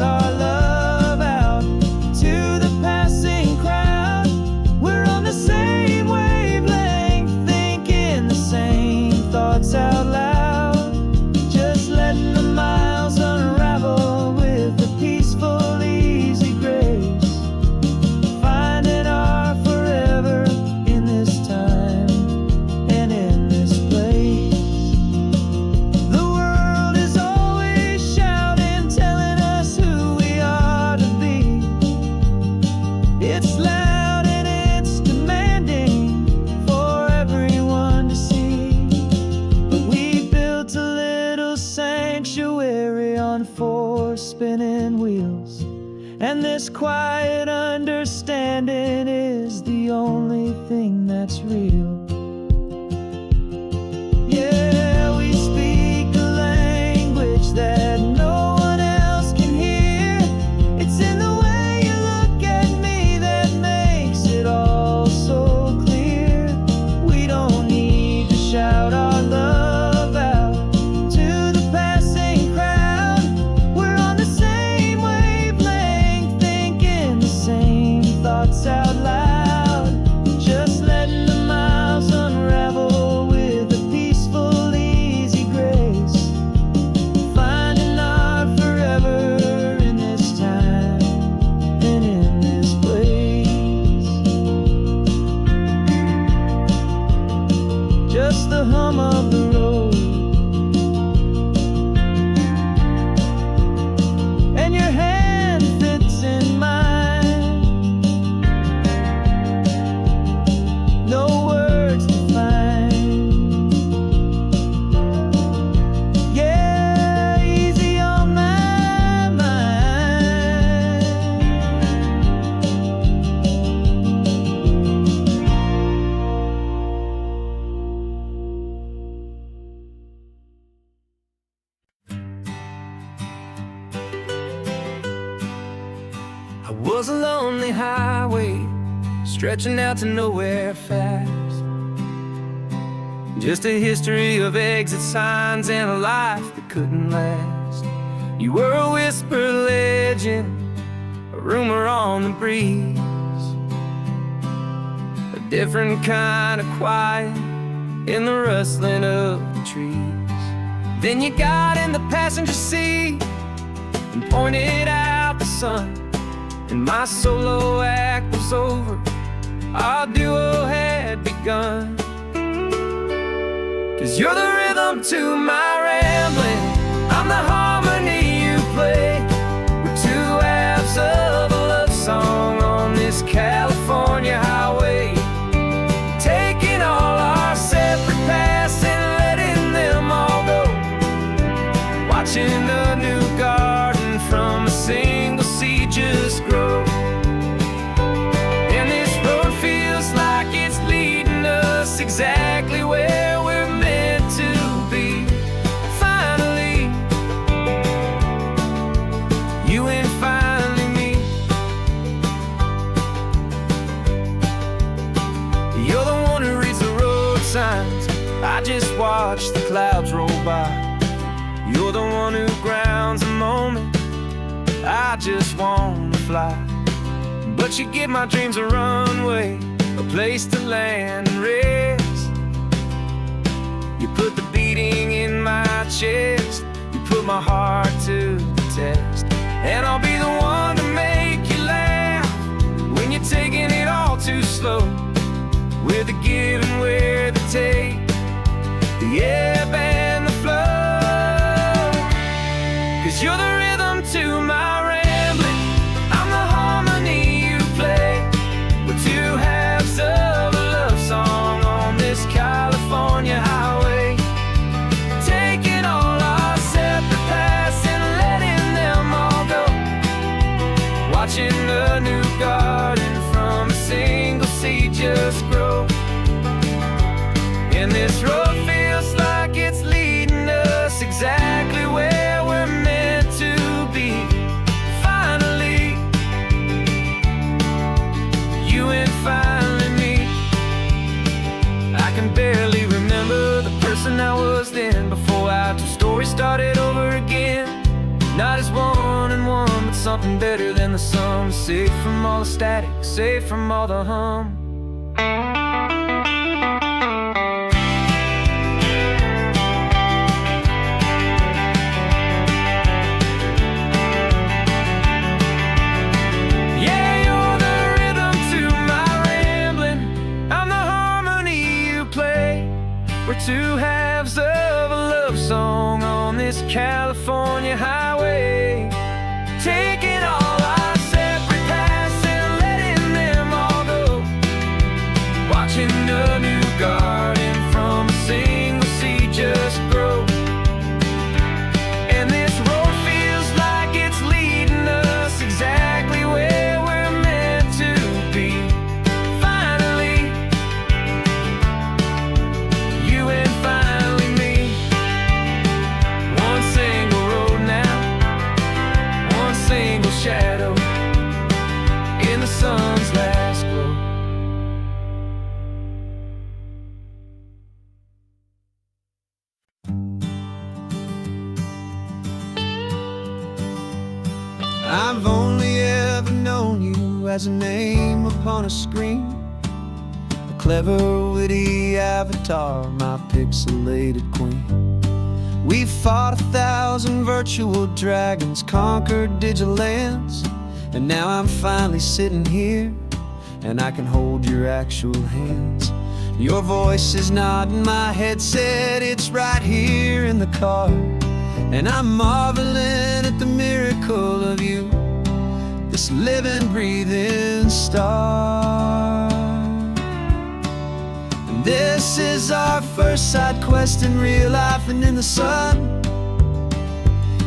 wheels. And this quiet understanding is the only thing that's real. Yeah, we speak a language that no one else can hear. It's in the way you look at me that makes it all so clear. We don't need to shout our love out to the passing crowd. We're on the same wavelength, thinking the same thoughts out loud. Just letting the miles unravel with a peaceful, easy grace. Finding our forever in this time and in this place. Just the hum of the road and your hand fits in mine. No words to find. Yeah, easy on my mind. I was a lonely highway, stretching out to nowhere fast. Just a history of exit signs and a life that couldn't last. You were a whisper legend, a rumor on the breeze, a different kind of quiet in the rustling of the trees. Then you got in the passenger seat and pointed out the sun, and my solo act was over, our duo had begun. 'Cause you're the rhythm to my rambling, I'm the harmony you play. We're two halves of a love song on this California highway, taking all our separate paths and letting them all go. Watching a new garden from a single seed just grow. And this road feels like it's leading us exactly where we're meant to be. Finally, you and finally me. You're the one who reads the road signs, I just watch the clouds roll by. You're the one who grounds the moment, I just wanna fly. But you give my dreams a runway, a place to land and rest. You put the beating in my chest, you put my heart to the test. And I'll be the one to make you laugh when you're taking it all too slow. With the give and with the take, the ebb and the flow. 'Cause you're the rhythm to my rambling, I'm the harmony you play. We're two halves of a love song on this California highway, taking all our separate paths and letting them all go. Watching a new garden from a single seed just grow. And this road feels like it's leading us exactly where we're meant to be. Finally, you and finally me. I can barely remember the person I was then, before our two stories started over again. Not as one and one, but something better than the sum. Safe from all the static, safe from all the hum. We're two halves of a love song on this California highway, taking all our separate paths and letting them all go. Watching a new garden from a single seed just grow. And this road feels like it's leading us I've only ever known you as a name upon a screen, a clever, witty avatar, my pixelated queen. We fought 1,000 virtual dragons, conquered digital lands, and now I'm finally sitting here, and I can hold your actual hands. Your voice is not in my headset, it's right here in the car, and I'm marveling at the miracle of you, this living, breathing star. And this is our first side quest in real life and in the sun.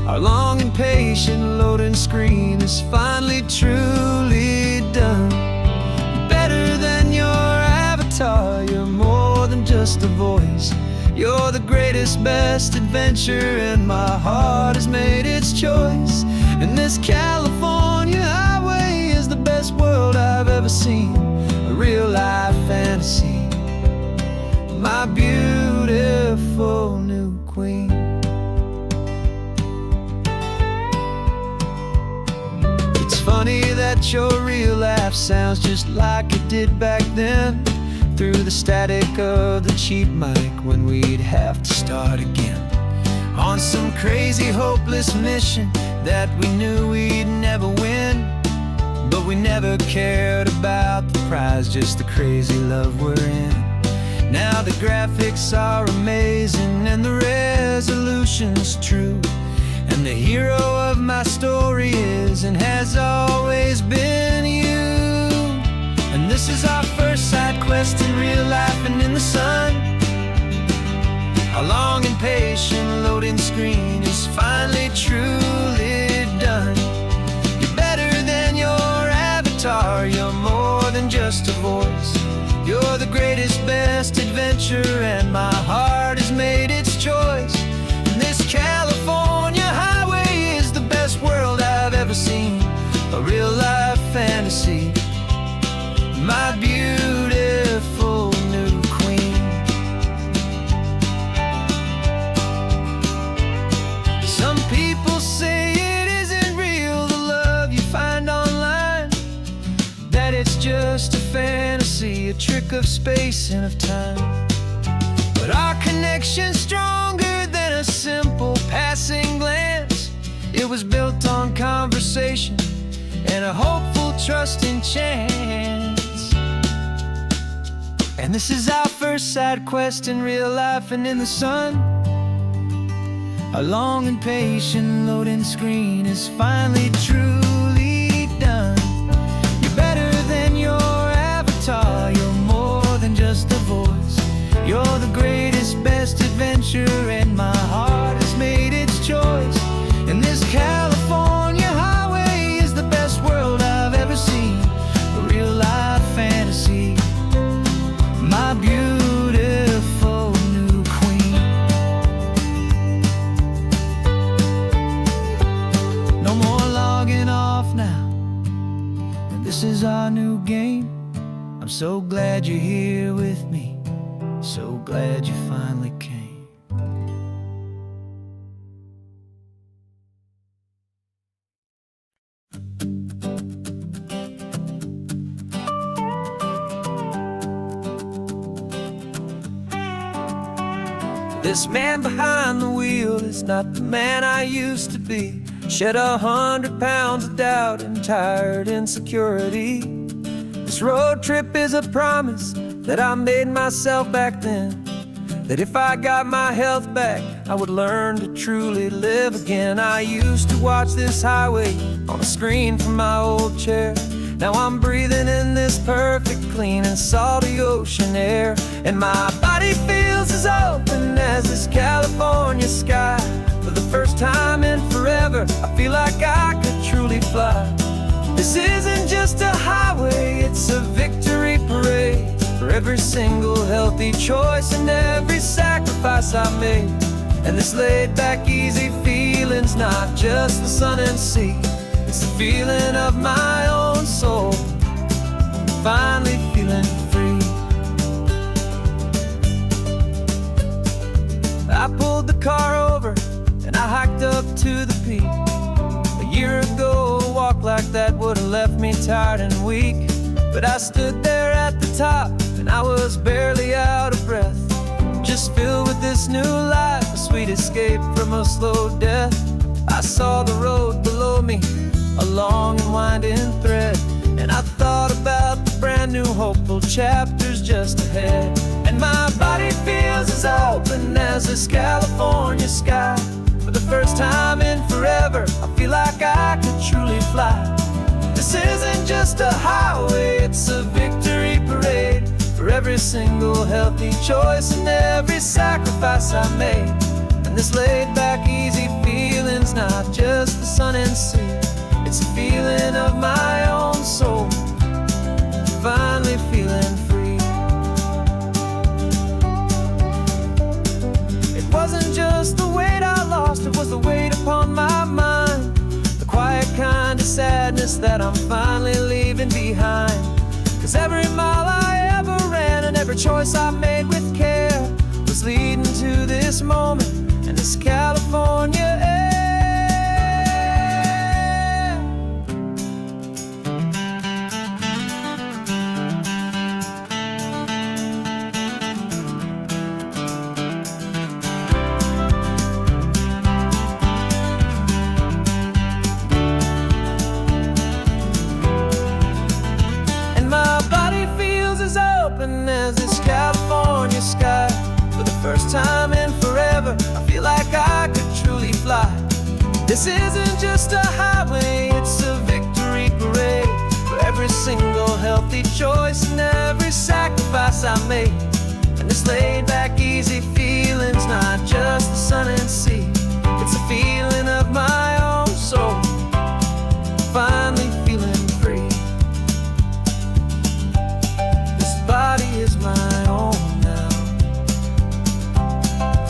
Our long and patient loading screen is finally truly done. Better than your avatar, you're more than just a voice. You're the greatest, best adventure, and my heart has made its choice. And this California highway is the best world I've ever seen, a real life fantasy, my beautiful new queen. It's funny that your real life sounds just like it did back then, through the static of the cheap mic when we'd have to start again, on some crazy hopeless mission that we knew we'd never win. But we never cared about the prize, just the crazy love we're in. Now the graphics are amazing and the resolution's true, and the hero of my story is and has always been you. And this is our first side quest in real life and in the sun. Our long and patient loading screen is finally truly done. You're better than your avatar, you're more than just a voice. You're the greatest, best adventure, and my heart has made its choice. And this California highway is the best world I've ever seen, a real life fantasy, my beautiful new queen. Some people say it isn't real, the love you find online, that it's just a fantasy, a trick of space and of time. But our connection's stronger than a simple passing glance. It was built on conversation and a hopeful, trusting chance. And this is our first side quest in real life and in the sun. Our long and patient loading screen is finally truly done. You're better than your avatar, you're more than just a voice. You're the greatest, best adventure, and my heart has made its choice. And this California highway is the best world I've ever seen, a real life fantasy, my beautiful new queen. No more logging off now, and this is our new game. I'm so glad you're here with me, so glad you finally came. This man behind the wheel is not the man I used to be. Shed 100 pounds of doubt and tired insecurity. This road trip is a promise that I made myself back then, that if I got my health back, I would learn to truly live again. I used to watch this highway on a screen from my old chair. Now I'm breathing in this perfect, clean and salty ocean air, and my body feels as open as this California sky. For the first time in forever, I feel like I could truly fly. This isn't just a highway, it's a victory parade for every single healthy choice and every sacrifice I made. And this laid back, easy feeling's not just the sun and sea, it's the feeling of my own soul, finally feeling free. I pulled the car over and I hiked up to the peak. A year ago, I like that would have left me tired and weak. But I stood there at the top, and I was barely out of breath, just filled with this new life, a sweet escape from a slow death. I saw the road below me, a long and winding thread, and I thought about the brand new hopeful chapters just ahead. And my body feels as open as this California sky. For the first time in forever, I feel like I could truly fly. This isn't just a highway, it's a victory parade for every single healthy choice and every sacrifice I made. And this laid-back, easy feeling's not just the sun and sea, it's a feeling of my own soul, finally feeling free. It wasn't just the weight I lost, it was the weight upon my mind, the quiet kind of sadness that I'm finally leaving behind. 'Cause every mile I ever ran and every choice I made with care was leading to this moment and this California air. As this California sky, for the first time in forever, I feel like I could truly fly. This isn't just a highway, it's a victory parade for every single healthy choice and every sacrifice I made. And this laid-back, easy feeling's not just the sun and sea, it's a feeling of my own soul, finally feeling free. Body is my own now.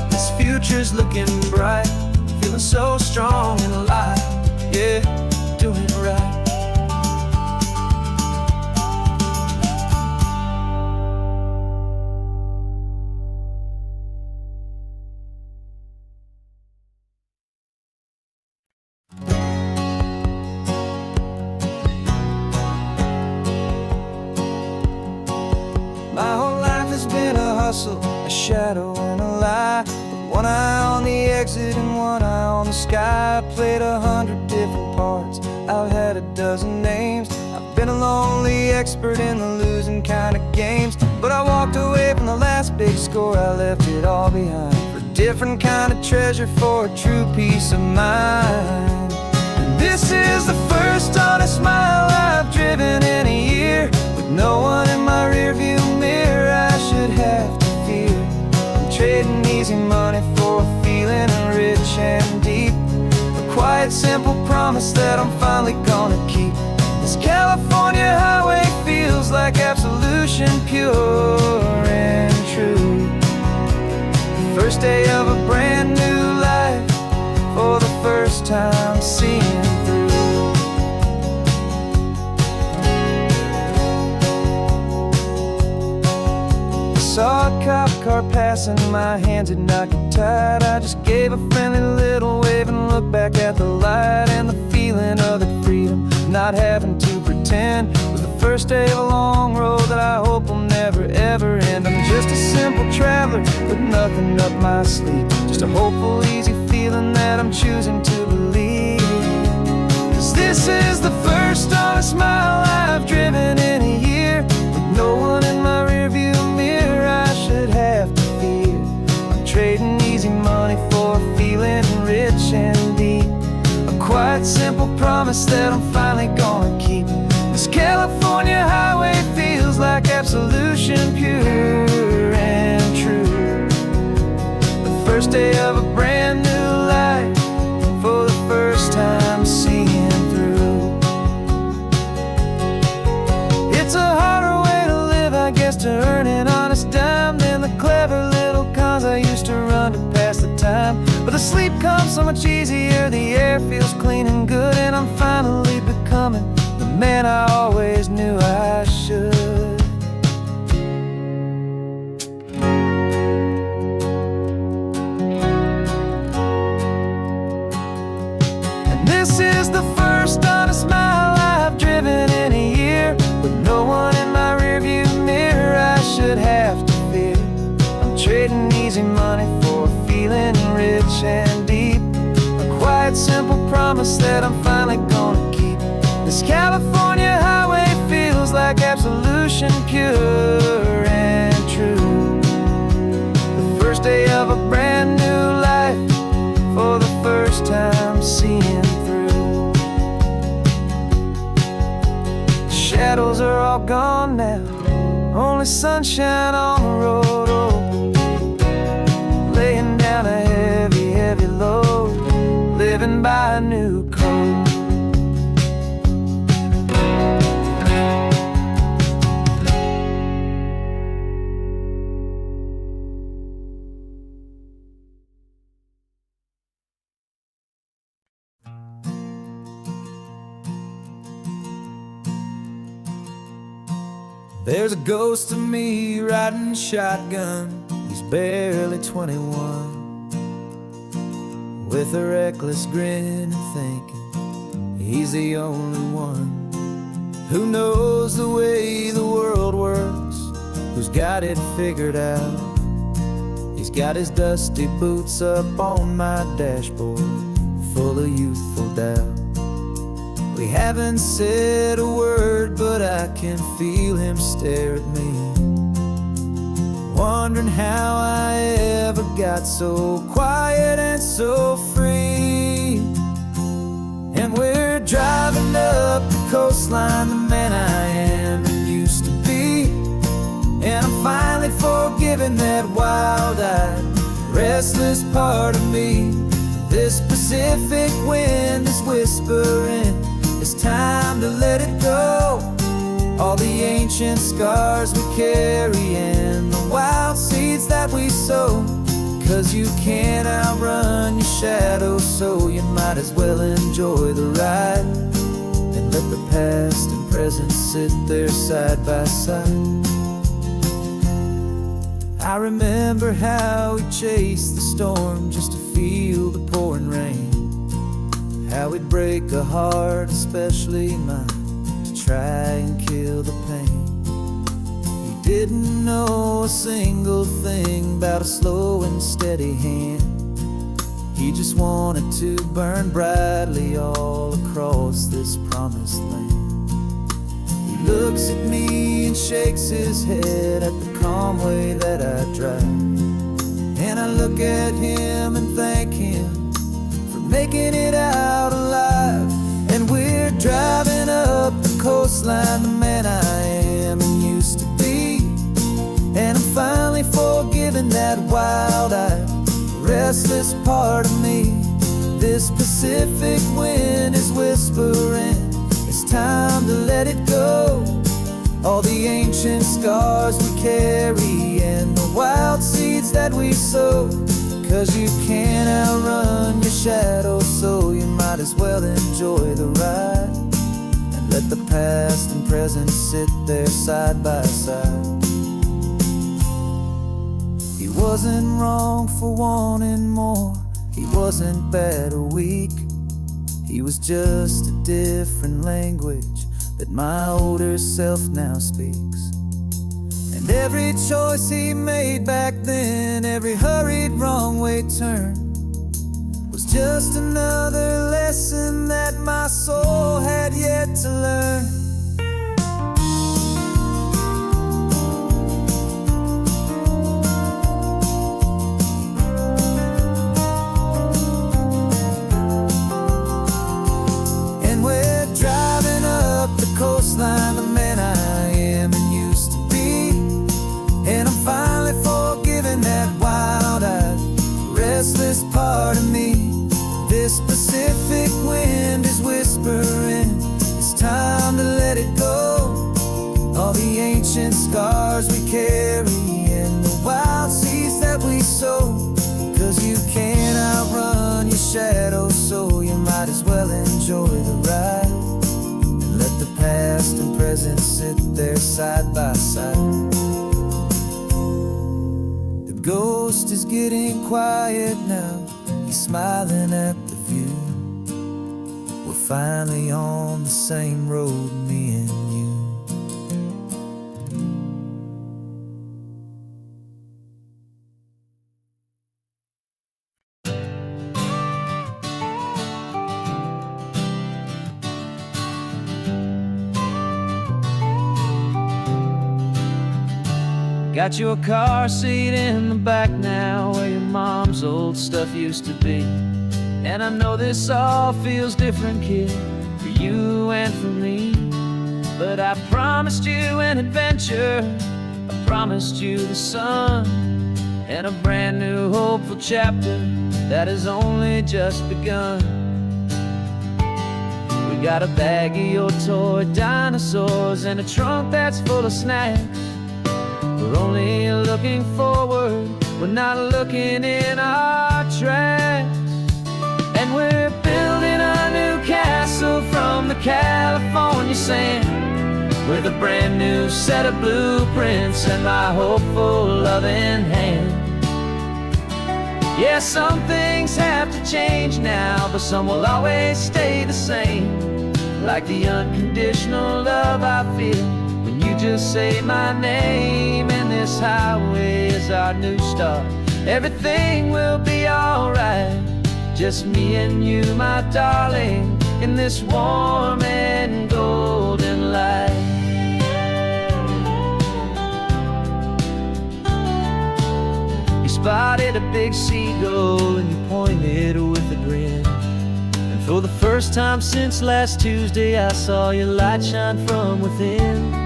This future's looking bright, feeling so strong and alive. Yeah, doing it right. My whole life has been a hustle, a shadow and a lie, with one eye on the exit and one eye on the sky. I played 100 different parts, I've had a dozen names, I've been a lonely expert in the losing kind of games. But I walked away from the last big score, I left it all behind for a different kind of treasure, for a true peace of mind. And this is the first honest mile I've driven in a year, with no one in my rearview mirror I should have to fear. I'm trading easy money for a feeling rich and deep, a quiet, simple promise that I'm finally gonna keep. This California highway feels like absolution, pure and true. The first day of a brand new life, for the first time seeing through. Saw a cop car passing, my hands had not get tied. I just gave a friendly little wave and looked back at the light. And the feeling of the freedom, not having to pretend, was the first day of a long road that I hope will never ever end. I'm just a simple traveler with nothing up my sleeve, just a hopeful, easy feeling that I'm choosing to believe. 'Cause this is the first honest mile I've driven in a year, with no one in my rearview mirror I should have to fear. I'm trading easy money for a feeling rich and deep, a quiet, simple promise that I'm finally gonna keep. This California highway feels like absolution, pure and true. The first day of a brand new life, for the first time seeing through. It's a harder way to live, I guess, to earn an honest dime than the clever little cons I used to run to pass the time. But the sleep comes so much easier, the air feels clean and good, and I'm finally becoming the man I always knew I should. And this is the first honest mile that I'm finally gonna keep. This California highway feels like absolution, pure and true. The first day of a brand new life, for the first time seeing through. Shadows are all gone now, only sunshine on the road. Oh, laying down a heavy, heavy load, living by a new code. There's a ghost of me riding shotgun. He's barely 21, with a reckless grin and thinking he's the only one who knows the way the world works, who's got it figured out. He's got his dusty boots up on my dashboard, full of youthful doubt. We haven't said a word, but I can feel him stare at me, wondering how I ever got so quiet and so free. And we're driving up the coastline, the man I am and used to be. And I'm finally forgiving that wild-eyed, restless part of me. This Pacific wind is whispering, it's time to let it go. All the ancient scars we carry and the wild seeds that we sow. 'Cause you can't outrun your shadow, so you might as well enjoy the ride and let the past and present sit there side by side. I remember how we chased the storm just to feel the pouring rain, how we'd break a heart, especially mine, to try and kill the pain. He didn't know a single thing about a slow and steady hand. He just wanted to burn brightly all across this promised land. He looks at me and shakes his head at the calm way that I drive, and I look at him and thank him for making it out alive. And we're driving up the coastline, the man I am and used to be. And I'm finally forgiving that wild-eyed, restless part of me. This Pacific wind is whispering, it's time to let it go. All the ancient scars we carry and the wild seeds that we sow. 'Cause you can't outrun your shadow, so you might as well enjoy the ride and let the past and present sit there side by side. He wasn't wrong for wanting more, he wasn't bad or weak. He was just a different language that my older self now speaks. And every choice he made back then, every hurried wrong way turn, was just another lesson that my soul had yet to learn. And we're driving up the coastline, the man I am and used to be. And I'm finally forgiving that wild-eyed, restless part of me. This Pacific wind is whispering, it's time to let it go. All the ancient scars we carry and the wild seeds that we sow. 'Cause you can't outrun your shadow, so you might as well enjoy the ride and let the past and present sit there side by side. The ghost is getting quiet now, he's smiling at the view. We're finally on the same road, me and you. Got your car seat in the back now, where your mom's old stuff used to be. And I know this all feels different, kid, for you and for me. But I promised you an adventure, I promised you the sun, and a brand new hopeful chapter that has only just begun. We got a bag of your toy dinosaurs and a trunk that's full of snacks. We're only looking forward, we're not looking in our tracks. And we're building a new castle from the California sand, with a brand new set of blueprints and my hopeful loving hand. Yeah, some things have to change now, but some will always stay the same. Like the unconditional love I feel when you just say my name. And this highway is our new start. Everything will be alright, just me and you, my darling, in this warm and golden light. You spotted a big seagull and you pointed with a grin. And for the first time since last Tuesday, I saw your light shine from within.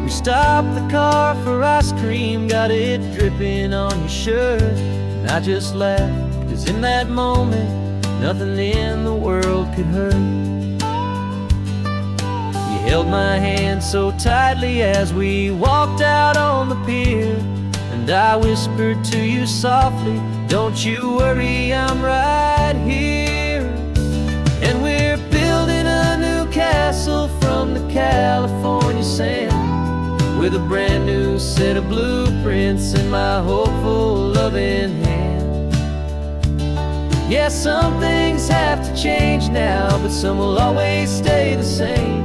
We stopped the car for ice cream, got it dripping on your shirt. And I just laughed, 'cause in that moment, nothing in the world could hurt. You held my hand so tightly as we walked out on the pier, and I whispered to you softly, don't you worry, I'm right here. And we're building a new castle from the California sand, with a brand new set of blueprints in my hopeful loving hand. Yeah, some things have to change now, but some will always stay the same.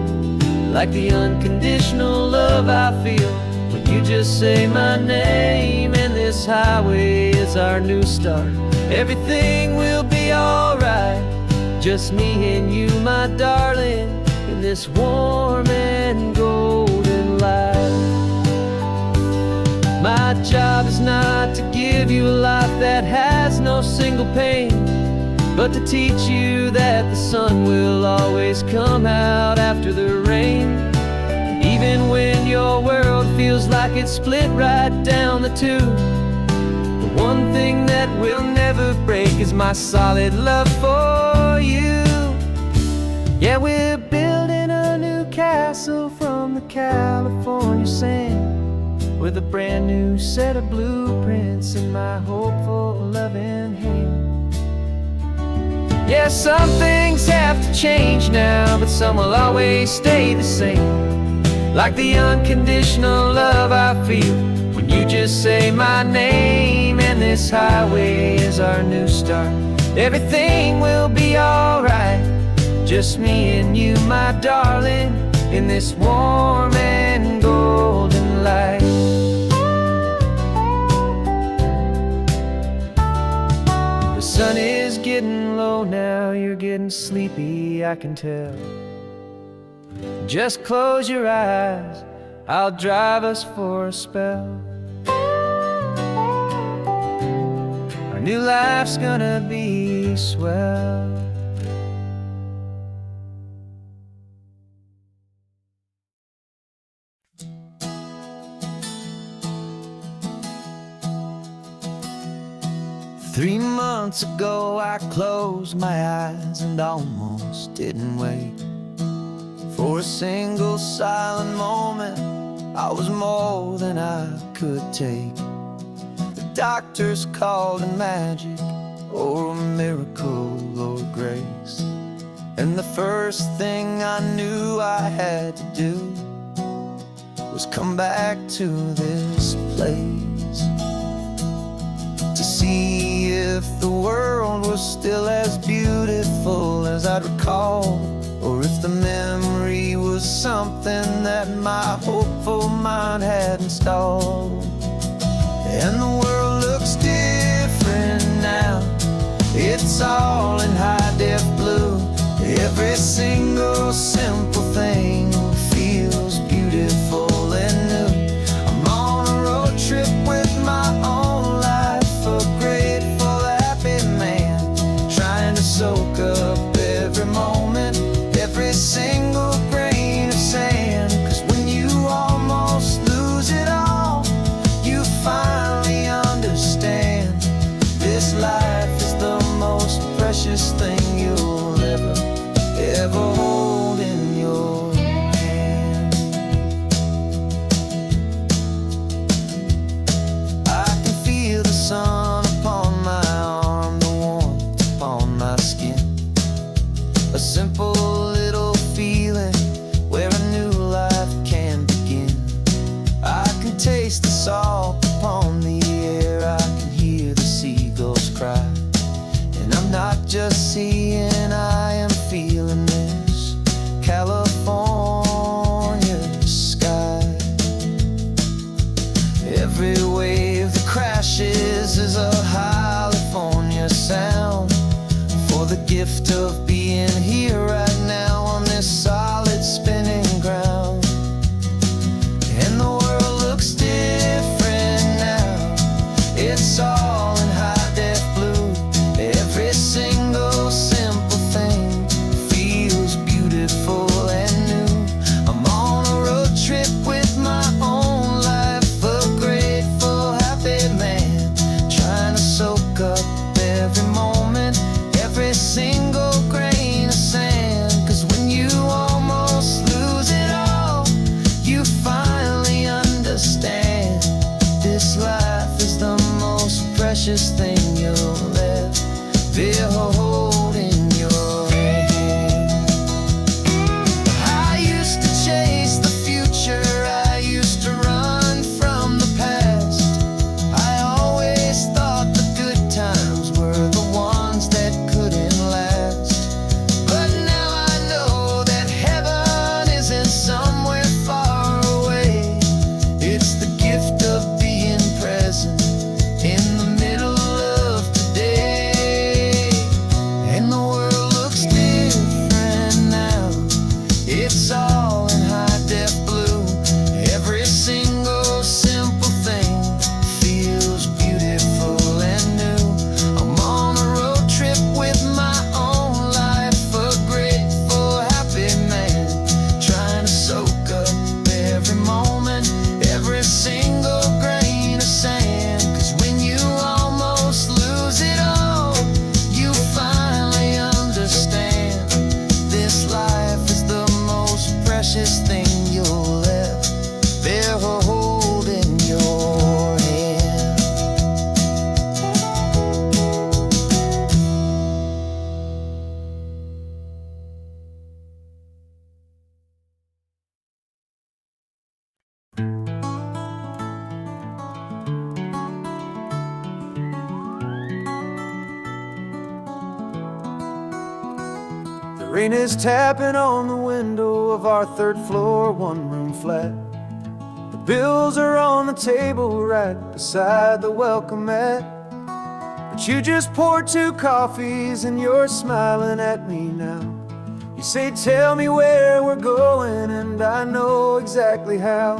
Like the unconditional love I feel when you just say my name. And this highway is our new start. Everything will be alright, just me and you, my darling, in this warm and golden light. My job is not to give you a life that has no single pain, but to teach you that the sun will always come out after the rain. Even when your world feels like it's split right down the two, the one thing that will never break is my solid love for you. Yeah, we're building a new castle from the California sand, with a brand new set of blueprints in my hopeful loving hand. Yeah, some things have to change now, but some will always stay the same. Like the unconditional love I feel when you just say my name. And this highway is our new start. Everything will be alright, just me and you, my darling, in this warm and golden light. The sun is getting low now, you're getting sleepy, I can tell. Just close your eyes, I'll drive us for a spell. Our new life's gonna be swell. Three months ago I closed my eyes and almost didn't wake. For a single silent moment, I was more than I could take. The doctors called it magic, or a miracle, or grace. And the first thing I knew I had to do was come back to this place, to see if the world was still as beautiful as I'd recall, or if the memory was something that my hopeful mind had installed. And the world looks different now, it's all in high-def blue. Every single simple thing feels beautiful and new. I'm on a road trip gift of being here right now on this solid spinning ground. And the world looks different now. It's all in high def blue. Every single simple thing feels beautiful and new. I'm on a road trip with my own life, a grateful, happy man, trying to soak up every moment, every single grain of sand. 'Cause when you almost lose it all, you finally understand this life is the most precious thing you'll ever hold in your hand. I used to chase the future, I used to run from the past. I always thought the good times were the ones that couldn't last. But now I know that heaven isn't somewhere far away. It's the gift of being present in the middle of today. And the world looks different now. It's all in high def blue. Every single simple thing feels beautiful and new. I'm on a road trip with my own life, a grateful, happy man, trying to soak up every moment, every single grain of sand. 'Cause when you almost lose it all, you finally understand this life is the most precious thing you'll ever hold in your hand. The rain is tapping on the window of our third floor, one-room flat. The bills are on the table right beside the welcome mat. But you just poured 2 coffees and you're smiling at me now. You say, tell me where we're going, and I know exactly how.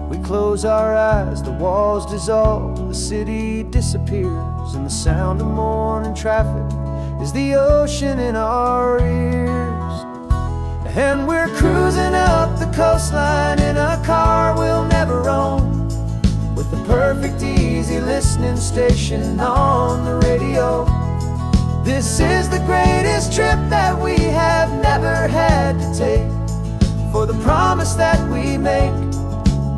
We close our eyes, the walls dissolve, the city disappears, and the sound of morning traffic is the ocean in our ears. And we're cruising up the coastline in a car we'll never own, with the perfect easy listening station on the radio. This is the greatest trip that we have never had to take, for the promise that we make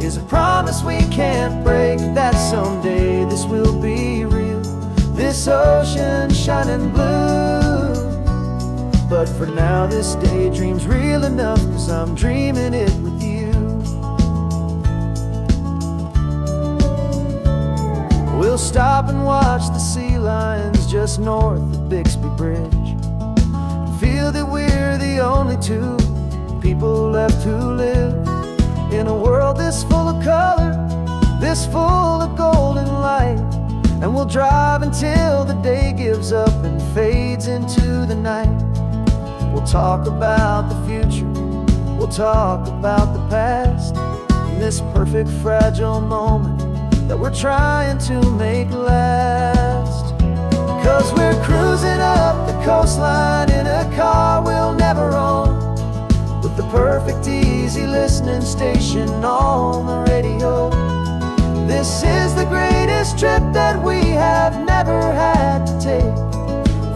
is a promise we can't break, that someday this will be real, this ocean shining blue. But for now this daydream's real enough, 'cause I'm dreaming it with you. We'll stop and watch the sea lions just north of Bixby Bridge, and feel that we're the only 2 people left who live in a world this full of color, this full of golden light. And we'll drive until the day gives up and fades into the night. We'll talk about the future, we'll talk about the past, in this perfect fragile moment that we're trying to make last. 'Cause we're cruising up the coastline in a car we'll never own, with the perfect easy listening station on the radio. This is the greatest trip that we have never had to take,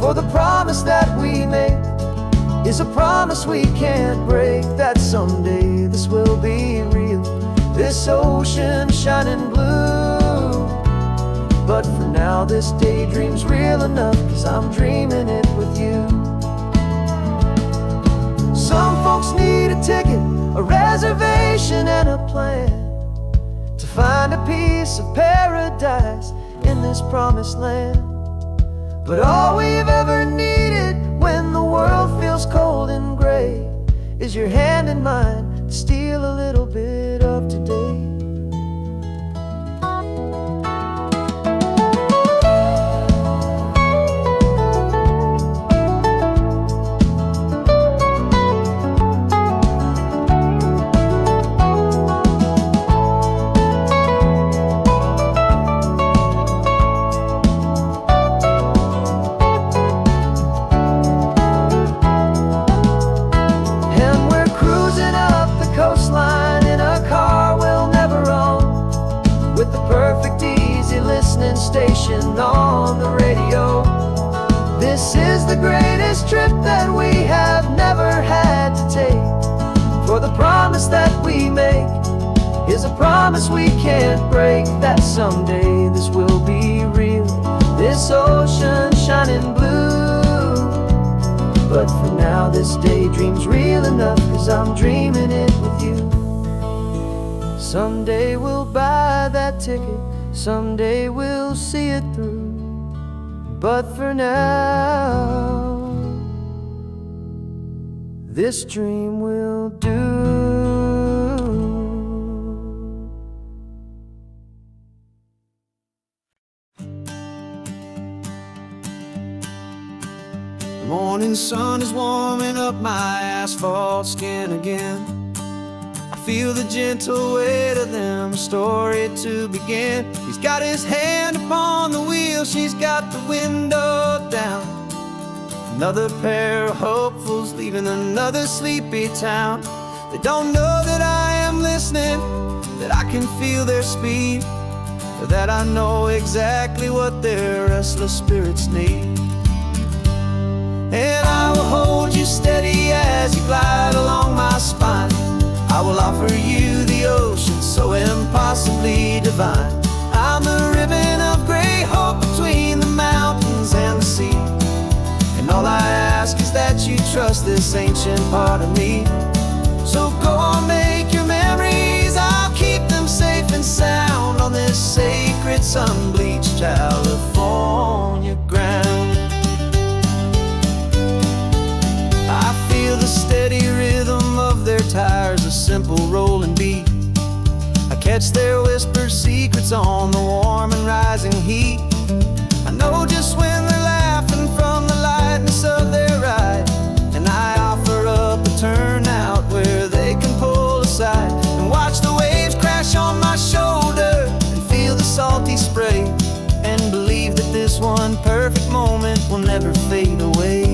for the promise that we make is a promise we can't break, that someday this will be real, this ocean shining blue. But for now this daydream's real enough, 'cause I'm dreaming it with you. Some folks need a ticket, a reservation and a plan, to find a piece of paradise in this promised land. But all we've ever needed when the world feels cold and gray is your hand in mine to steal a little bit of today. station on the radio. This is the greatest trip that we have never had to take. For the promise that we make is a promise we can't break, that someday this will be real, this ocean shining blue. But for now this daydream's real enough, 'cause I'm dreaming it with you. Someday we'll buy that ticket, someday we'll see it through. But for now, this dream will do. The morning sun is warming up my asphalt skin again. I feel the gentle weight of them, a story to begin. He's got his hand upon the wheel, she's got the window down. Another pair of hopefuls leaving another sleepy town. They don't know that I am listening, that I can feel their speed, or that I know exactly what their restless spirits need. And I will hold you steady as you glide along my spine. I will offer you the ocean so impossibly divine. I'm the ribbon of gray hope between the mountains and the sea. And all I ask is that you trust this ancient part of me. So go on, make your memories, I'll keep them safe and sound on this sacred sun-bleached California ground. I feel the steady rhythm of their tires, a simple rolling beat. I catch their whispered secrets on the warm and rising heat. I know just when they're laughing from the lightness of their ride, and I offer up a turnout where they can pull aside and watch the waves crash on my shoulder and feel the salty spray, and believe that this one perfect moment will never fade away.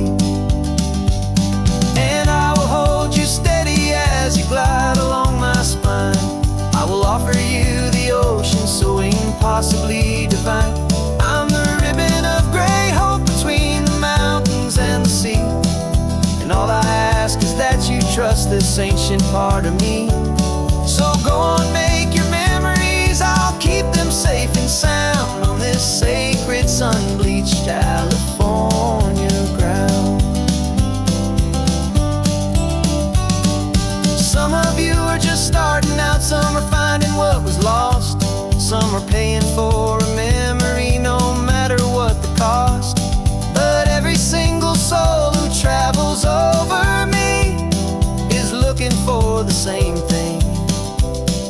And I will hold you steady as you glide along my spine. I will offer you the ocean so impossibly divine. I'm the ribbon of gray hope between the mountains and the sea. And all I ask is that you trust this ancient part of me. So go on, make your memories, I'll keep them safe and sound on this sacred sun-bleached California ground. Some of you are just starting out, some are finding what was lost, some are paying for a memory no matter what the cost. But every single soul who travels over me is looking for the same thing,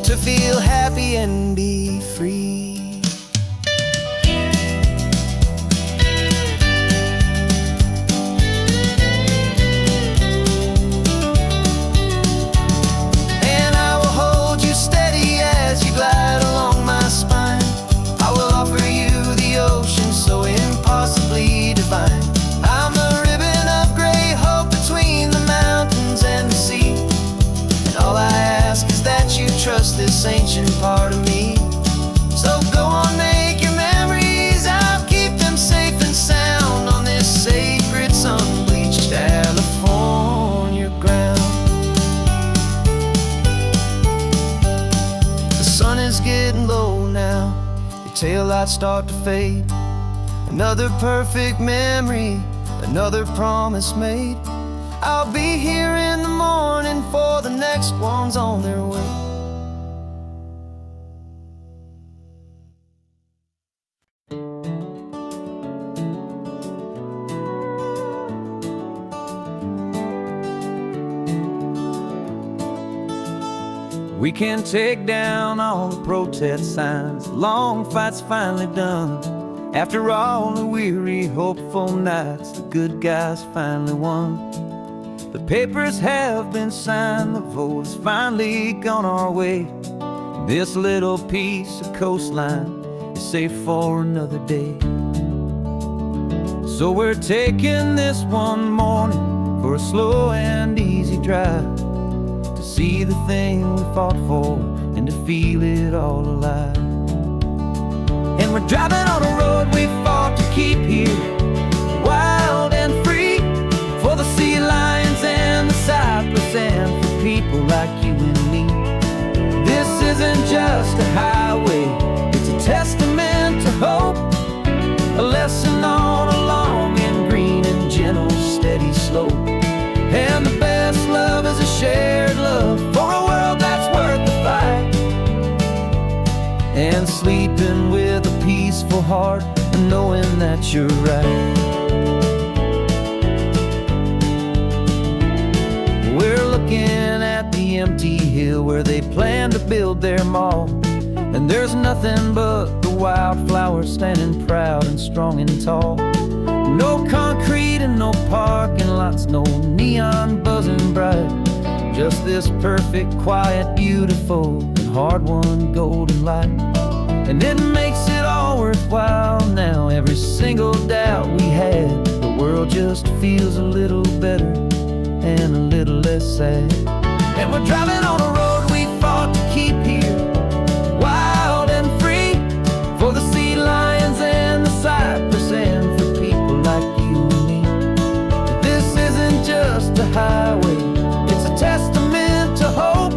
to feel happy and be free. I'm the ribbon of gray hope between the mountains and the sea. And all I ask is that you trust this ancient part of me. So go on, make your memories, I'll keep them safe and sound on this sacred sun-bleached California ground. The sun is getting low now, your taillights start to fade. Another perfect memory, another promise made. I'll be here in the morning for the next ones on their way. We can take down all the protest signs, the long fight's finally done. After all the weary, hopeful nights, the good guys finally won. The papers have been signed, the vote has finally gone our way. This little piece of coastline is safe for another day. So we're taking this one morning for a slow and easy drive, to see the thing we fought for and to feel it all alive. And And we're driving on a road we fought to keep here, wild and free, for the sea lions and the cypress, and for people like you and me. This isn't just a highway, it's a testament to hope, a lesson on a long and green and gentle steady slope. And the best love is a shared love for a world that's worth the fight, and sleeping with a peaceful heart and knowing that you're right. We're looking at the empty hill where they plan to build their mall, and there's nothing but the wildflowers standing proud and strong and tall. No concrete and no parking lots, no neon buzzing bright, just this perfect, quiet, beautiful, and hard-won golden light. And it makes it all worthwhile now. Every single doubt we had, the world just feels a little better and a little less sad. And we're driving on a road we fought to keep here, wild and free, for the sea lions and the cypress, and for people like you and me. This isn't just a highway, it's a testament to hope,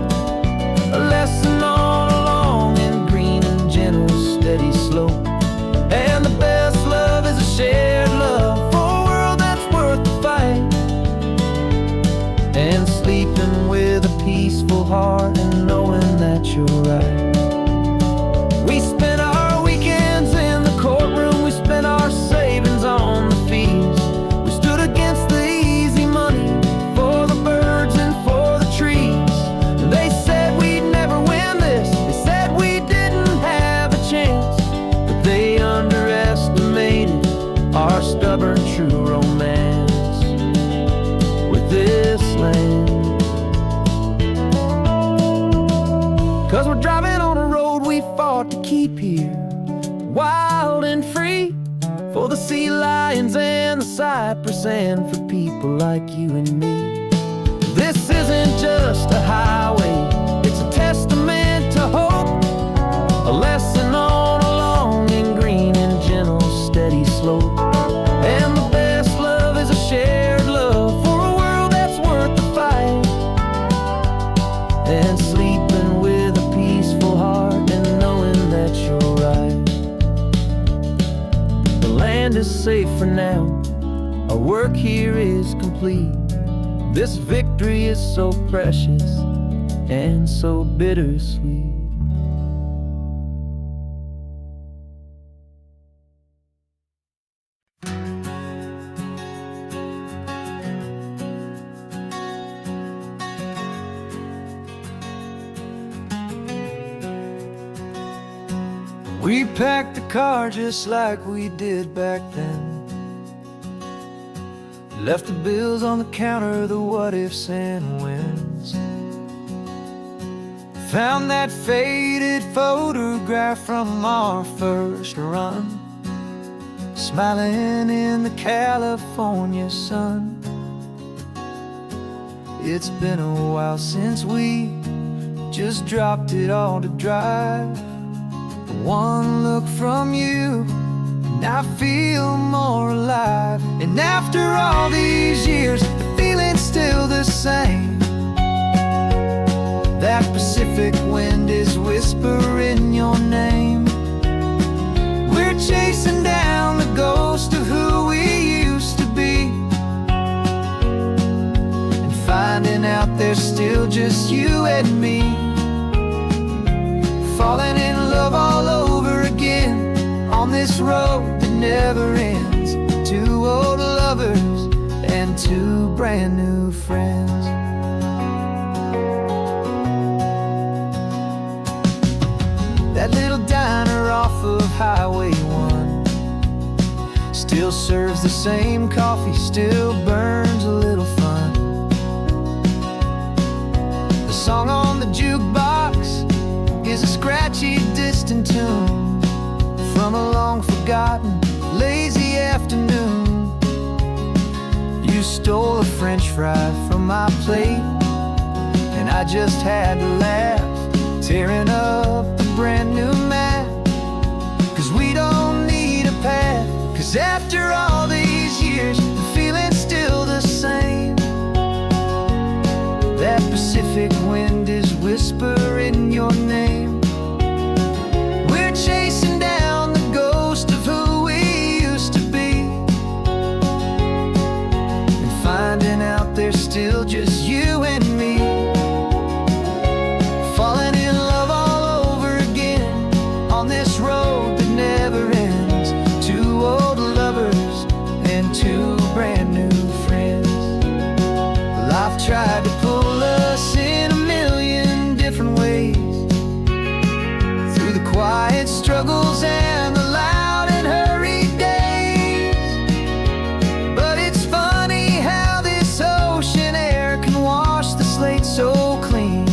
a lesson on a long and green and gentle steady slope. And the best love is a shared love for a world that's worth the fight, and sleeping with a peaceful heart and knowing that you're right. We spent our weekends in the courtroom, we spent our savings on the fees. We stood against the easy money for the birds and for the trees. And they said we'd never win this, they said we didn't have a chance, but they underestimated our stubborn true romance with this land. 'Cause we're driving on a road we fought to keep here, wild and free, for the sea lions and the cypress, and for people like you and me. This isn't just a highway, it's a testament to hope, a lesson on a long and green and gentle steady slope. And the best love is a shared love for a world that's worth the fight, and sleeping with a peaceful heart and knowing that you're right. The land is safe for now, our work here is complete. This victory is so precious and so bittersweet. We packed the car just like we did back then, left the bills on the counter, the what ifs and whens. Found that faded photograph from our first run, smiling in the California sun. It's been a while since we just dropped it all to drive. One look from you and I feel more alive. And after all these years, the feeling's still the same. That Pacific wind is whispering your name. We're chasing down the ghost of who we used to be, and finding out there's still just you and me. Falling in love all over again on this road that never ends. Two old lovers and two brand new friends. That little diner off of Highway 1 still serves the same coffee, still burns a little fun. The song on the jukebox is a scratchy, distant tune from a long-forgotten, lazy afternoon. You stole a French fry from my plate, and I just had to laugh, tearing up a brand new map. 'Cause we don't 'Cause after all these years, the feeling's still the same. That Pacific wind is whispering your name. We're chasing down the ghost of who we used to be, and finding out there's still just you and me. Falling in love all over again on this road that never ends. Two old lovers and two brand new friends. Life tried to pull us in a million different ways, through the quiet struggles and the loud and hurried days. But it's funny how this ocean air can wash the slate so clean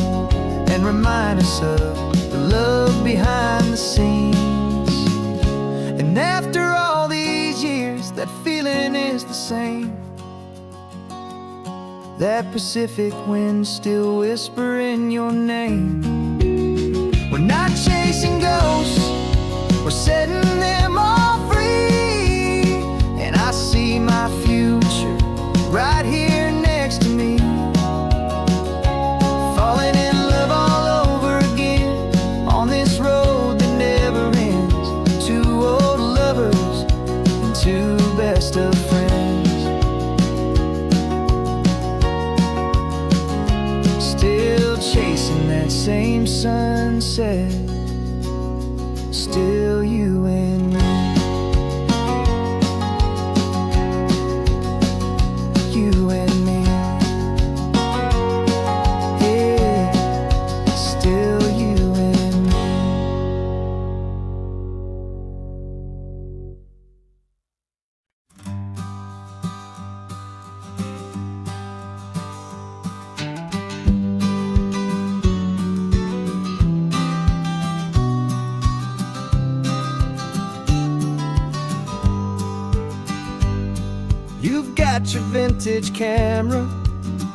and remind us of the love behind the scenes. And after all these years, that feeling is the same. That Pacific wind still whispering your name. We're not chasing ghosts, we're setting them all free. And I see my future right here next to me. Falling in love all over again on this road that never ends. Two old lovers and two best of friends. Still chasing that same sunset, still you and me. You and me. Yeah, still you and me. You've got your vintage camera,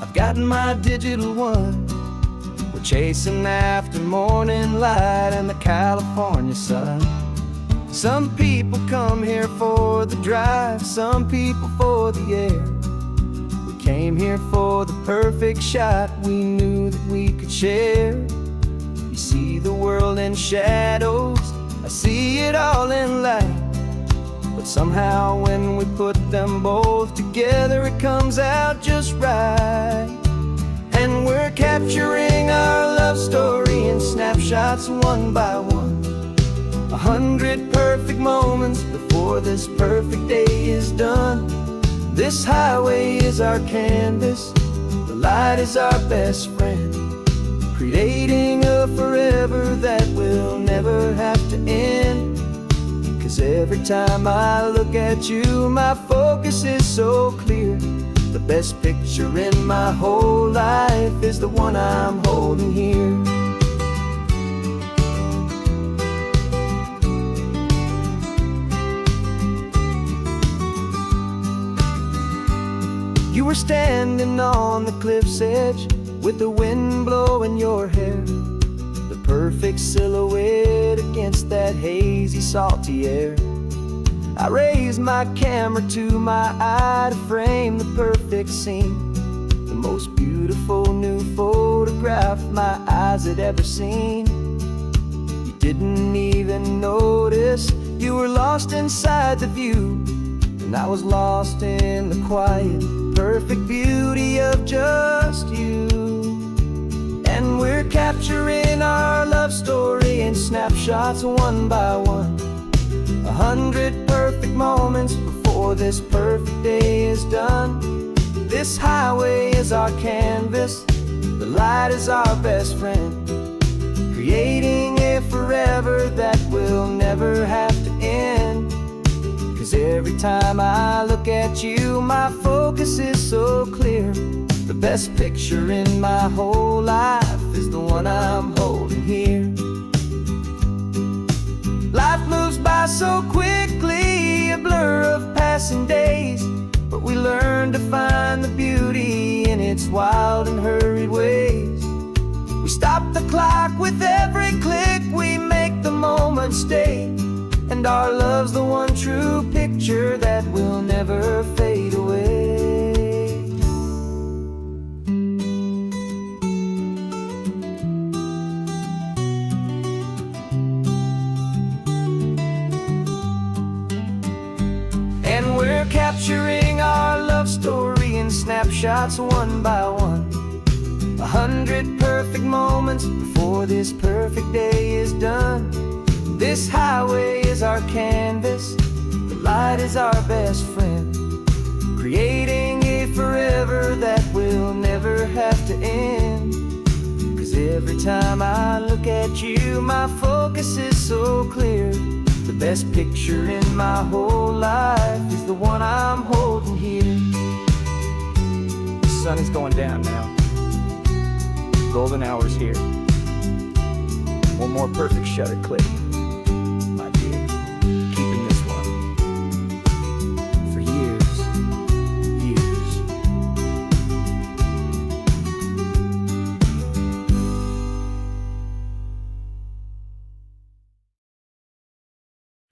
I've got my digital one. We're chasing after morning light and the California sun. Some people come here for the drive, some people for the air. We came here for the perfect shot we knew that we could share. You see the world in shadows, I see it all in light. But somehow when we put them both together, it comes out just right. And we're capturing our love story in snapshots one by one. 100 perfect moments before this perfect day is done. This highway is our canvas, the light is our best friend, creating a forever that will never have to end. 'Cause every time I look at you, my focus is so clear. The best picture in my whole life is the one I'm holding here. You were standing on the cliff's edge with the wind blowing your hair, the perfect silhouette against that hazy, salty air. I raised my camera to my eye to frame the perfect scene, the most beautiful new photograph my eyes had ever seen. You didn't even notice you were lost inside the view, and I was lost in the quiet, perfect beauty of just you. And we're capturing our love story in snapshots one by one. 100 perfect moments before this perfect day is done. This highway is our canvas, the light is our best friend, creating a forever that will never have to end. 'Cause every time I look at you, my focus is so clear. The best picture in my whole life is the one I'm holding here. Life moves by so quickly, a blur of passing days, but we learn to find the beauty in its wild and hurried ways. We stop the clock with every click, we make the moment stay, and our love's the one true picture picture that will never fade away. And we're capturing our love story in snapshots one by one. 100 perfect moments before this perfect day is done. This highway is our canvas, the light is our best friend, creating a forever that will never have to end. 'Cause every time I look at you, my focus is so clear. The best picture in my whole life is the one I'm holding here. The sun is going down now. Golden hour's here. One more perfect shutter click.